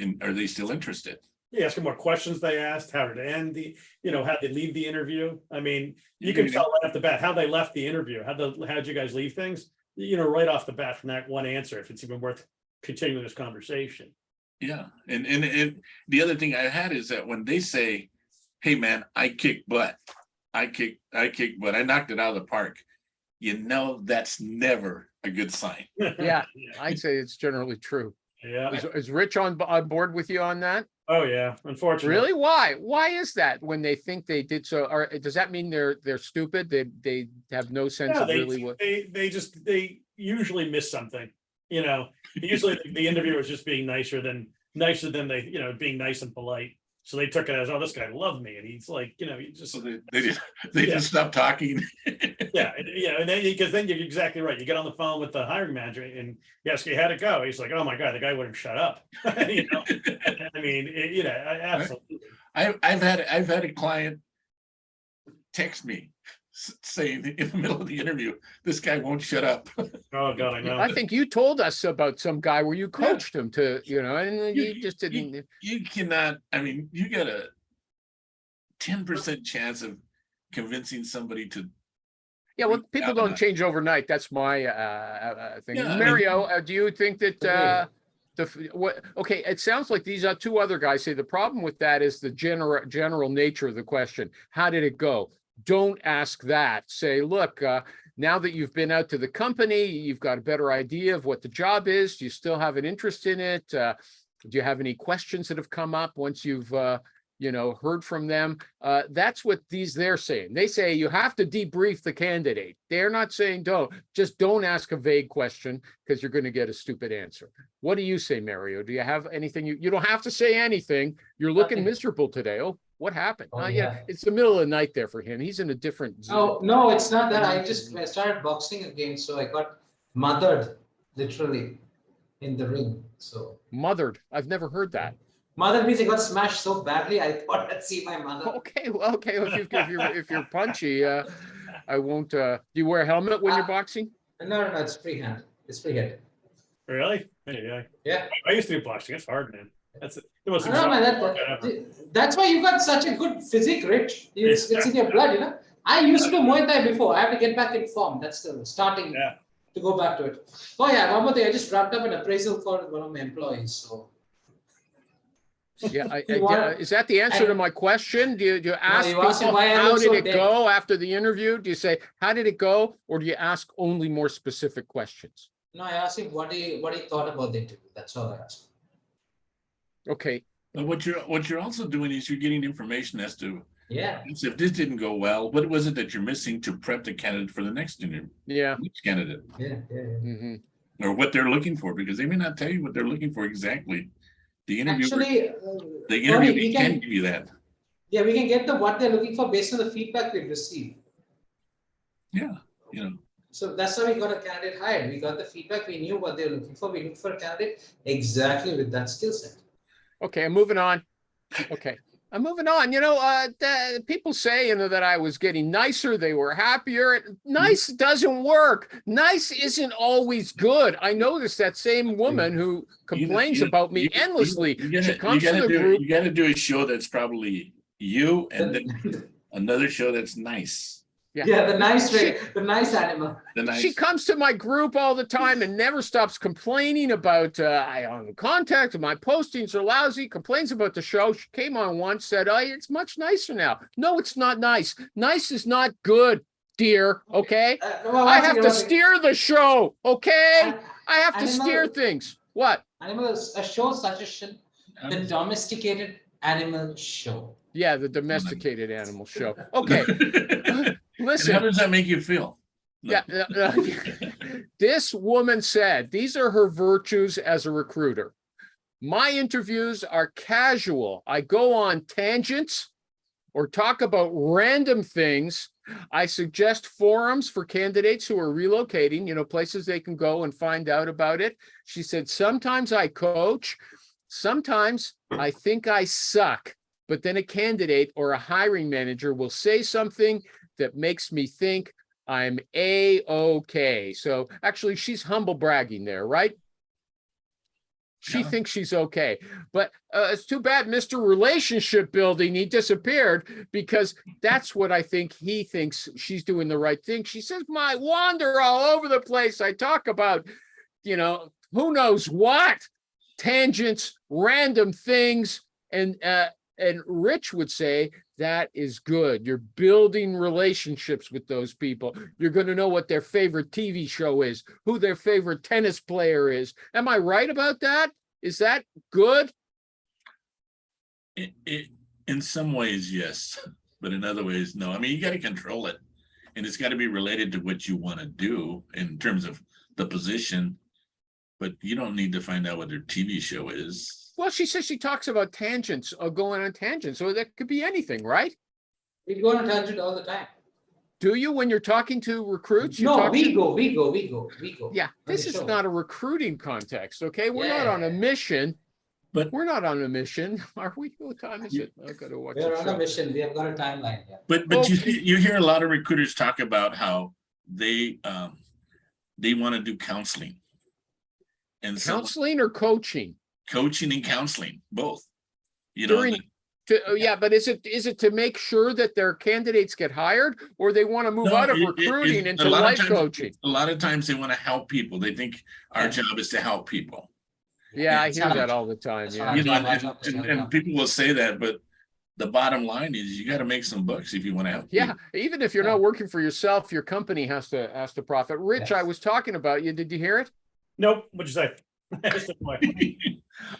B: interested?
C: You ask them what questions they asked, how did it end how they leave the interview. I mean, you can tell right off the bat how they left the interview. How'd you guys leave things? Right off the bat from that one answer, if it's even worth continuing this conversation.
B: Yeah. And the other thing I had is that when they say, hey man, I kick butt. I kick butt. I knocked it out of the park. That's never a good sign.
A: Yeah, I'd say it's generally true.
C: Yeah.
A: Is Rich on board with you on that?
C: Oh yeah, unfortunately.
A: Really? Why? Why is that when they think they did so? Or does that mean they're stupid? They have no sense of really what
C: they usually miss something. Usually the interviewer is just being nicer than they being nice and polite. So they took it as, oh, this guy loved me, and he's like, he just
B: So they just stop talking.
C: yeah, and then because then you're exactly right. You get on the phone with the hiring manager and you ask, how'd it go? He's like, oh my God, the guy wouldn't shut up. I mean, absolutely.
B: I've had a client text me saying in the middle of the interview, this guy won't shut up.
C: Oh God, I know.
A: I think you told us about some guy where you coached him to, and he just didn't.
B: You cannot. I mean, you got a 10% chance of convincing somebody to.
A: Yeah, well, people don't change overnight. That's my thing.
B: Yeah,
A: Mario, do you think that okay, it sounds like these are two other guys say the problem with that is the general nature of the question. How did it go? Don't ask that. Say, look, now that you've been out to the company, you've got a better idea of what the job is. Do you still have an interest in it? Do you have any questions that have come up once you've heard from them? That's what they're saying. They say you have to debrief the candidate. They're not saying don't ask a vague question because you're going to get a stupid answer. What do you say, Mario? Do you have anything? You don't have to say anything. You're looking miserable today. Oh, what happened? Yeah, it's the middle of the night there for him. He's in a different zone.
E: Oh, no, it's not that. I started boxing again, so I got mothered literally in the ring. So
A: mothered. I've never heard that.
E: Mother means I got smashed so badly. I thought I'd see my mother.
A: Okay, well, okay. If you're punchy, I won't. Do you wear a helmet when you're boxing?
E: No, it's freehand. It's freehand.
C: Really?
E: Yeah.
C: I used to do boxing. It's hard, man. That's the most
E: that's why you got such a good physique, Rich. It's in your blood, I used to do Muay Thai before. I have to get back in form. That's the starting to go back to it. Oh yeah, one more thing. I just wrapped up an appraisal for one of my employees. So
A: Yeah,
E: You want-
A: is that the answer to my question? Do you ask
E: you asked me
A: people,
E: why I
A: how
E: look
A: did
E: so
A: it
E: dead.
A: go after the interview? Do you say, how did it go? Or do you ask only more specific questions?
E: No, I asked him what he thought about the interview. That's all I asked.
A: Okay,
B: But what you're also doing is you're getting information as to
E: Yeah.
B: if this didn't go well, what was it that you're missing to prep the candidate for the next interview?
A: yeah.
B: Which candidate,
E: Yeah.
A: Mhm.
B: or what they're looking for, because they may not tell you what they're looking for exactly. The interviewer,
E: Actually,
B: the
E: Ernie,
B: interviewer can give you that.
E: Yeah, we can get the what they're looking for based on the feedback we've received.
B: Yeah, you know.
E: So that's how we got a candidate hired. We got the feedback. We knew what they're looking for. We looked for a candidate exactly with that skill set.
A: Okay, I'm moving on. Okay, I'm moving on. People say, that I was getting nicer. They were happier. Nice doesn't work. Nice isn't always good. I noticed that same woman who complains about me endlessly. She comes to the group.
B: You gotta do a show that's probably you, and then another show that's nice.
E: Yeah, the nice animal.
B: The nice.
A: She comes to my group all the time and never stops complaining about I on contact. My postings are lousy. Complains about the show. She came on once, said, "Oh, it's much nicer now." No, it's not nice. Nice is not good, dear. Okay, I have to steer the show. Okay, I have to steer things. What?
E: Animals, a show suggestion: the domesticated animal show.
A: Yeah, the domesticated animal show. Okay.
B: And
A: Listen.
B: how does that make you feel?
A: Yeah. This woman said, these are her virtues as a recruiter. My interviews are casual. I go on tangents or talk about random things. I suggest forums for candidates who are relocating, places they can go and find out about it. She said, sometimes I coach. Sometimes I think I suck, but then a candidate or a hiring manager will say something that makes me think I'm A-okay. So actually, she's humble bragging there, right? She thinks she's okay. But it's too bad Mr. Relationship Building, he disappeared, because that's what I think he thinks she's doing the right thing. She says, I wander all over the place. I talk about, who knows what, tangents, random things. And Rich would say, that is good. You're building relationships with those people. You're going to know what their favorite TV show is, who their favorite tennis player is. Am I right about that? Is that good?
B: In some ways, yes, but in other ways, no. I mean, you got to control it, and it's got to be related to what you want to do in terms of the position. But you don't need to find out what their TV show is.
A: Well, she says she talks about tangents or going on tangents. So that could be anything, right?
E: We go on a tangent all the time.
A: Do you, when you're talking to recruits?
E: No, we go.
A: Yeah, this is not a recruiting context, okay? We're not on a mission.
B: But
A: we're not on a mission, are we? What time is it? I've got to watch.
E: We're on a mission. We have got a timeline. Yeah.
B: But you hear a lot of recruiters talk about how they want to do counseling. And
A: counseling or coaching?
B: Coaching and counseling, both.
A: But is it to make sure that their candidates get hired, or they want to move out of recruiting into life coaching?
B: A lot of times they want to help people. They think our job is to help people.
A: Yeah, I hear that all the time. Yeah,
B: and people will say that, but the bottom line is you got to make some bucks if you want to help.
A: Yeah, even if you're not working for yourself, your company has to profit. Rich, I was talking about you. Did you hear it?
C: Nope. What'd you say?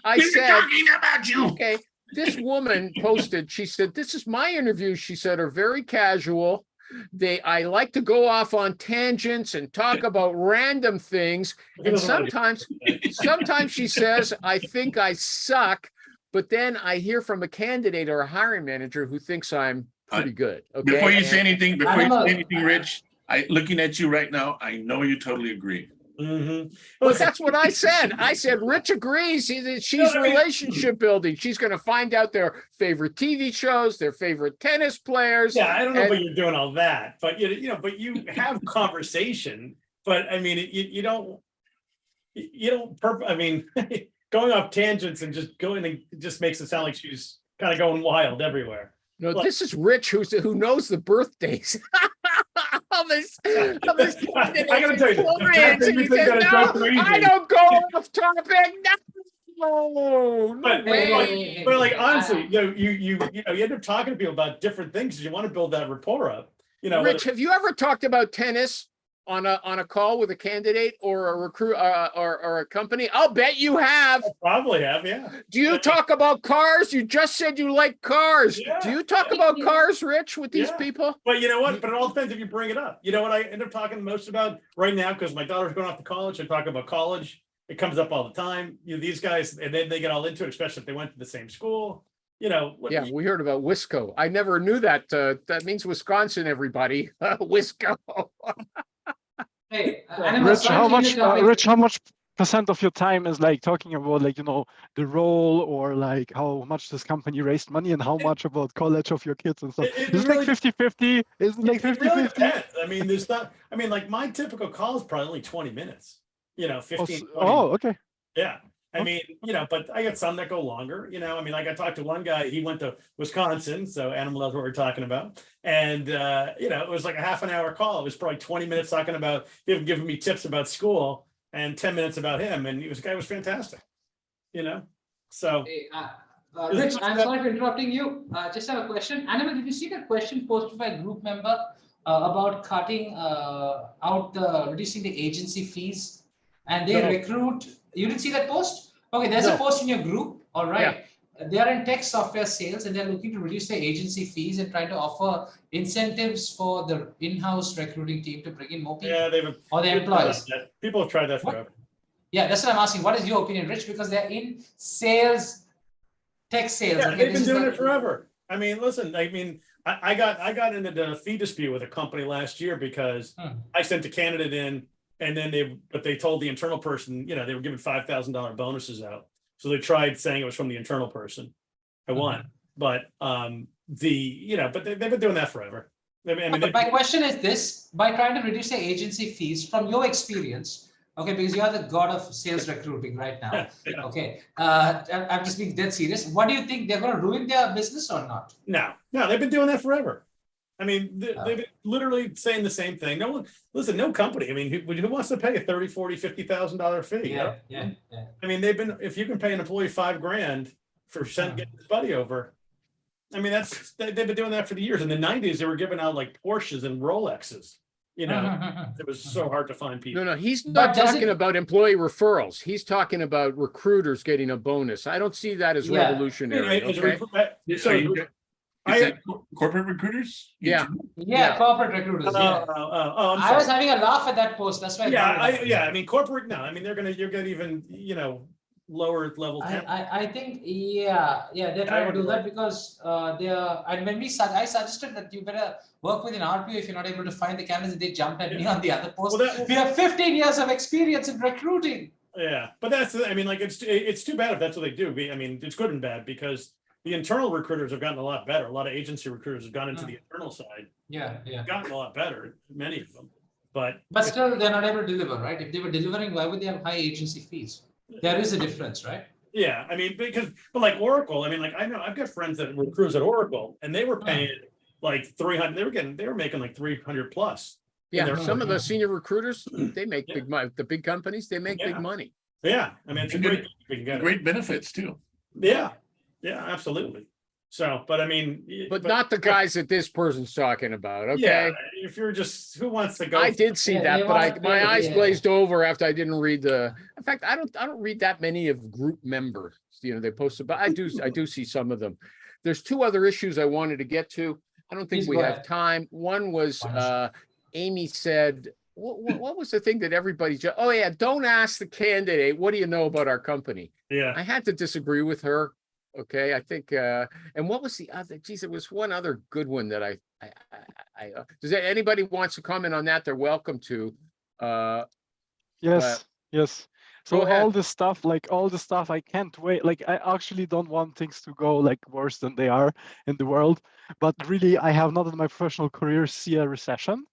A: I said,
B: talking about you.
A: Okay, this woman posted, she said, this is my interviews, she said, are very casual. I like to go off on tangents and talk about random things. And sometimes she says, I think I suck, but then I hear from a candidate or a hiring manager who thinks I'm pretty good. Okay.
B: Before you say anything, Rich, looking at you right now, I know you totally agree.
C: Mm-hmm.
A: But that's what I said. I said, Rich agrees. She's relationship building. She's going to find out their favorite TV shows, their favorite tennis players.
C: Yeah, I don't know if you're doing all that, but but you have conversation. But I mean, you don't. I mean, going off tangents and just going, it just makes it sound like she's kind of going wild everywhere.
A: No, this is Rich who knows the birthdays. I gotta
C: tell you,
A: I don't go off topic. No. Oh, no
C: But,
A: way.
C: but like honestly, you end up talking to people about different things because you want to build that rapport up. You know,
A: Rich, have you ever talked about tennis on a call with a candidate or a recruit or a company? I'll bet you have.
C: I probably have, yeah.
A: Do you talk about cars? You just said you like cars.
C: Yeah.
A: Do you talk about cars, Rich, with these
C: Yeah.
A: people?
C: But you know what? But it all depends if you bring it up. You know what I end up talking most about right now because my daughter's going off to college. I talk about college. It comes up all the time. These guys, and then they get all into it, especially if they went to the same school. You know.
A: Yeah, we heard about Wisco. I never knew that. That means Wisconsin, everybody. Wisco.
E: Hey,
F: Rich, how much percent of your time is like talking about like, the role or like how much this company raised money and how much about college of your kids and stuff? Is it like 50-50? Is it like 50-50?
C: Really depends. I mean, there's not, I mean, like my typical call is probably only 20 minutes, 15. 20
F: okay.
C: Yeah. I mean, but I got some that go longer, I mean, like I talked to one guy, he went to Wisconsin, so Animal knows what we're talking about. And, it was like a half an hour call. It was probably 20 minutes talking about him giving me tips about school and 10 minutes about him. And the guy was fantastic, so.
E: Hey, Rich, I'm sorry for interrupting you. Just have a question. Animal, did you see that question posted by a group member about cutting reducing the agency fees? And they recruit. You didn't see that post? Okay, there's a post in your group. All right. Yeah. They are in tech software sales and they're looking to reduce their agency fees and trying to offer incentives for the in-house recruiting team to bring in more people.
C: Yeah,
E: or their employees.
C: People have tried that forever.
E: Yeah, that's what I'm asking. What is your opinion, Rich? Because they're in sales, tech sales.
C: Yeah, they've been doing it forever. I mean, listen, I got into the fee dispute with a company last year because I sent a candidate in. And then they told the internal person, they were giving $5,000 bonuses out. So they tried saying it was from the internal person. I won, but but they've been doing that forever.
E: My question is this: by trying to reduce the agency fees, from your experience, okay, because you are the god of sales recruiting right now. Yeah. Okay, I'm just being dead serious. What do you think, they're going to ruin their business or not?
C: No, they've been doing that forever. I mean, they've been literally saying the same thing. No company. I mean, who wants to pay a $30,000, $40,000, $50,000 fee?
E: Yeah.
C: I mean, if you can pay an employee $5,000 for getting his buddy over. I mean, they've been doing that for the years. In the 90s, they were giving out like Porsches and Rolexes. It was so hard to find people.
A: No, he's not talking about employee referrals. He's talking about recruiters getting a bonus. I don't see that as revolutionary.
B: Corporate recruiters?
A: Yeah,
E: corporate recruiters. I was having a laugh at that post. That's why.
C: I mean, corporate. No, I mean, you're gonna even lower level.
E: I think they're trying to do that because they are. And when I suggested that you better work with an RPO if you're not able to find the candidates. They jumped at me on the other post. We have 15 years of experience in recruiting.
C: Yeah, but it's too bad if that's what they do. I mean, it's good and bad because the internal recruiters have gotten a lot better. A lot of agency recruiters have gone into the internal side.
E: Yeah.
C: Gotten a lot better, many of them. But
E: still, they're not able to deliver, right? If they were delivering, why would they have high agency fees? There is a difference, right?
C: Yeah, I mean, but like Oracle, I mean, like I know I've got friends that were recruiters at Oracle, and they were paying like 300. They were making like 300 plus.
A: Yeah, some of the senior recruiters, they make big money. The big companies, they make big money.
C: Yeah, I mean, it's
B: great benefits too.
C: Yeah, absolutely. So, but I mean,
A: but not the guys that this person's talking about. Okay.
C: Yeah, if you're just who wants to go.
A: I did see that, but my eyes glazed over after I didn't read the. In fact, I don't read that many of group members. They post about. I do see some of them. There's two other issues I wanted to get to. I don't think we have time. One was Amy said, what was the thing that everybody just? Oh yeah, don't ask the candidate. What do you know about our company?
C: Yeah,
A: I had to disagree with her. Okay, I think, and what was the other? Geez, it was one other good one that I does anybody wants to comment on that? They're welcome to.
F: Yes. So all this stuff, I can't wait. Like, I actually don't want things to go like worse than they are in the world. But really, I have not in my professional career see a recession.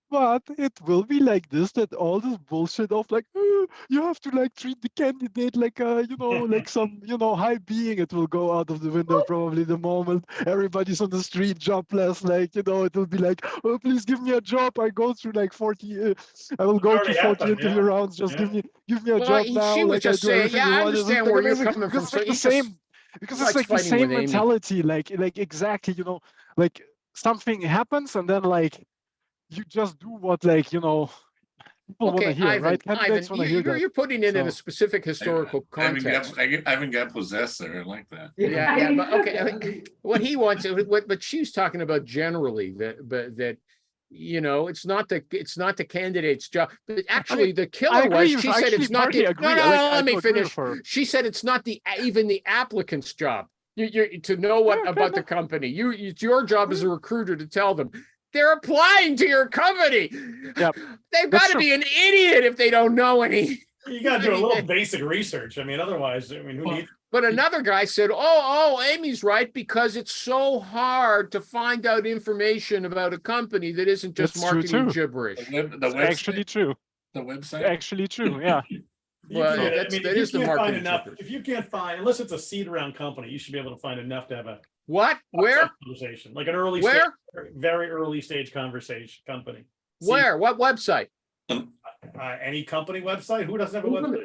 F: But it will be like this, that all this bullshit of like, "Oh, you have to like treat the candidate like a, like some, high being." It will go out of the window probably the moment everybody's on the street jobless. Like, it will be like, "Oh, please give me a job. I go through like 40, I will go
C: already
F: through 40
C: happened,
F: interview
C: yeah.
F: rounds. Just
C: Yeah.
F: give me a
A: Well,
F: job now.
A: she was
F: Like I
A: just
F: do
A: saying,
F: everything
A: yeah,
F: you
A: I
F: want." Isn't
A: understand
F: it
A: where you're
F: amazing?
A: coming
F: Because
A: from.
F: it's
A: So
F: like the
A: he just
F: same, because it's
A: likes
F: like the
A: fighting with
F: same
A: Amy.
F: mentality. Like exactly, like something happens and then like you just do what like people want to
A: Okay,
F: hear, right? Candidates
A: Ivan,
F: want to hear that.
A: you're putting it in a
F: So
A: specific historical context.
B: I haven't got possessed there. I like that.
A: Yeah, but okay. I mean, what he wants, but she's talking about generally that it's not the candidate's job. But actually, the
F: I
A: killer was
F: agree.
A: she
F: I
A: said
F: actually
A: it's not
F: partly
A: the
F: agree.
A: no.
F: Like I
A: Let me
F: do agree with
A: finish.
F: her.
A: She said it's not even the applicant's job. You to know what
F: Yeah,
A: about the company. It's your job as a recruiter to tell them. They're applying to your company.
F: Yep,
A: They've got
F: that's
A: to
F: true.
A: be an idiot if they don't know any.
C: You got to do a little basic research. I mean, otherwise, I mean, who needs?
A: But another guy said, "Oh, Amy's right because it's so hard to find out information about a company that isn't just
F: That's true
A: marketing
F: too.
A: gibberish."
B: The
F: It's actually
B: website.
F: true.
B: The website.
F: Actually true. Yeah.
C: You
A: Well,
C: can, I
A: that
C: mean, if
A: is
C: you
A: the
C: can't find
A: marketing
C: enough,
A: gibberish.
C: if you can't find, unless it's a seed round company, you should be able to find enough to have a
A: What? Where?
C: conversation, like an early
A: Where?
C: stage, very early stage conversation company.
A: Where? What website?
C: Any company website? Who doesn't have a website?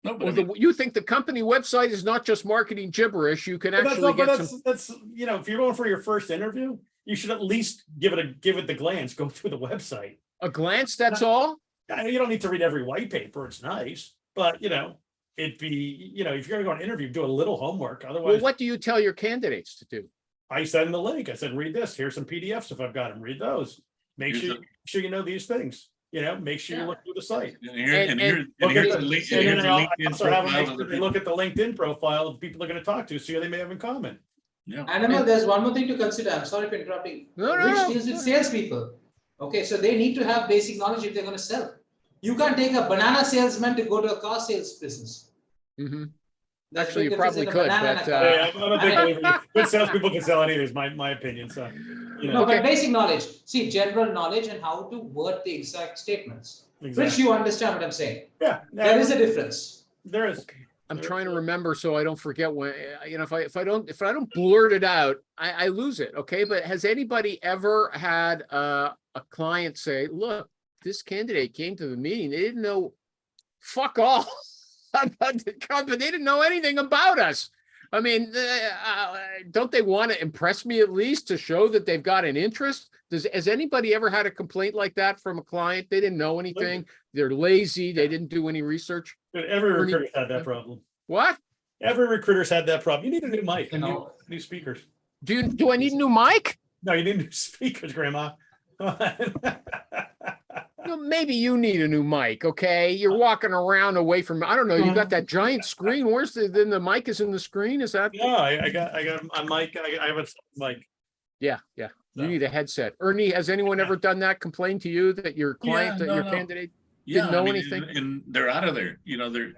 B: No, but I
A: Well,
B: mean,
A: you think the company website is not just marketing gibberish? You can
C: But
A: actually get
C: that's,
A: some.
C: that's, if you're going for your first interview, you should at least give it the glance, go through the website.
A: A glance, that's all?
C: I know you don't need to read every white paper. It's nice, but it'd be, if you're going to go on an interview, do a little homework.
A: Well,
C: Otherwise,
A: what do you tell your candidates to do?
C: I send them the link. I said, read this. Here's some PDFs if I've got them. Read those. Make
B: Here's
C: sure you know these things. Make sure you look through the site.
B: here's
C: Look
B: the
C: at
B: link.
C: and
B: Here's
C: then
B: the
C: I
B: LinkedIn
C: also have them
B: profile
C: make
B: of the
C: sure they look at the LinkedIn profile of the people they're going to talk to, see what they may have in common.
B: Yeah.
E: And there's one more thing to consider. I'm sorry for interrupting.
A: No,
E: Rich deals with salespeople. Okay, so they need to have basic knowledge if they're going to sell. You can't take a banana salesman to go to a car sales business.
A: Mhm.
E: That's
A: Actually,
E: the
A: you
E: difference
A: probably
E: in a
A: could,
E: banana and a
A: but,
E: car.
C: Yeah, I'm a big believer. Good salespeople can sell anything, is my opinion. So,
E: No,
A: Okay.
E: but basic knowledge. See, general knowledge and how to word the exact statements. Rich,
C: exactly.
E: you understand what I'm saying.
C: Yeah,
E: There is a difference.
C: there is.
A: I'm trying to remember so I don't forget when, if I don't blurt it out, I lose it. Okay. But has anybody ever had a client say, look, this candidate came to the meeting. They didn't know fuck all about the company. They didn't know anything about us. I mean, don't they want to impress me at least to show that they've got an interest? Has anybody ever had a complaint like that from a client? They didn't know anything. They're lazy. They didn't do any research.
C: Every recruiter's had that problem.
A: What?
C: Every recruiter's had that problem. You need a new mic, new speakers.
A: Do I need a new mic?
C: No, you need new speakers, Grandma.
A: No, maybe you need a new mic, okay? You're walking around away from, I don't know, you got that giant screen. Where's then the mic is in the screen? Is that?
C: No, I got a mic. I have a mic.
A: Yeah. You
C: No.
A: need a headset. Ernie, has anyone ever done that? Complained to you that your client,
B: Yeah,
A: that your
B: no.
A: candidate
B: Yeah,
A: didn't know
B: I mean,
A: anything?
B: and they're out of there. They
C: Hey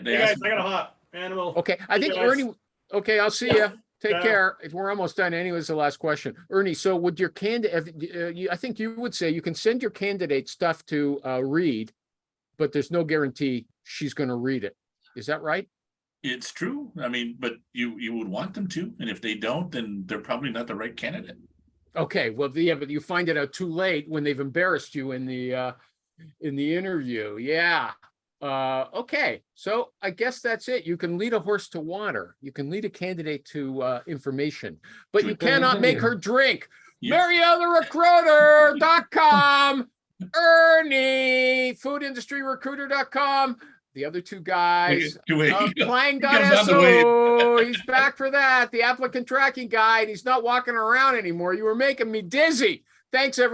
C: guys,
B: asked
C: I got a hot animal.
A: Okay, I think
C: Hey, guys.
A: Ernie, okay, I'll see you. Take
C: Yeah.
A: care. We're almost done. Anyways, the last question. Ernie, so would your candidate, I think you would say you can send your candidate stuff to read, but there's no guarantee she's going to read it. Is that right?
B: it's true. I mean, but you would want them to, and if they don't, then they're probably not the right candidate.
A: Okay, well, yeah, but you find it out too late when they've embarrassed you in the interview. Yeah. Okay, so I guess that's it. You can lead a horse to water. You can lead a candidate to information, but you cannot make her drink.
B: Yeah.
A: MaryEllenRecruiter.com, Ernie, foodindustryrecruiter.com. The other two guys, Clang.so, he's back for that. The applicant tracking guide. He's not walking around anymore. You were making me dizzy. Thanks, everybody.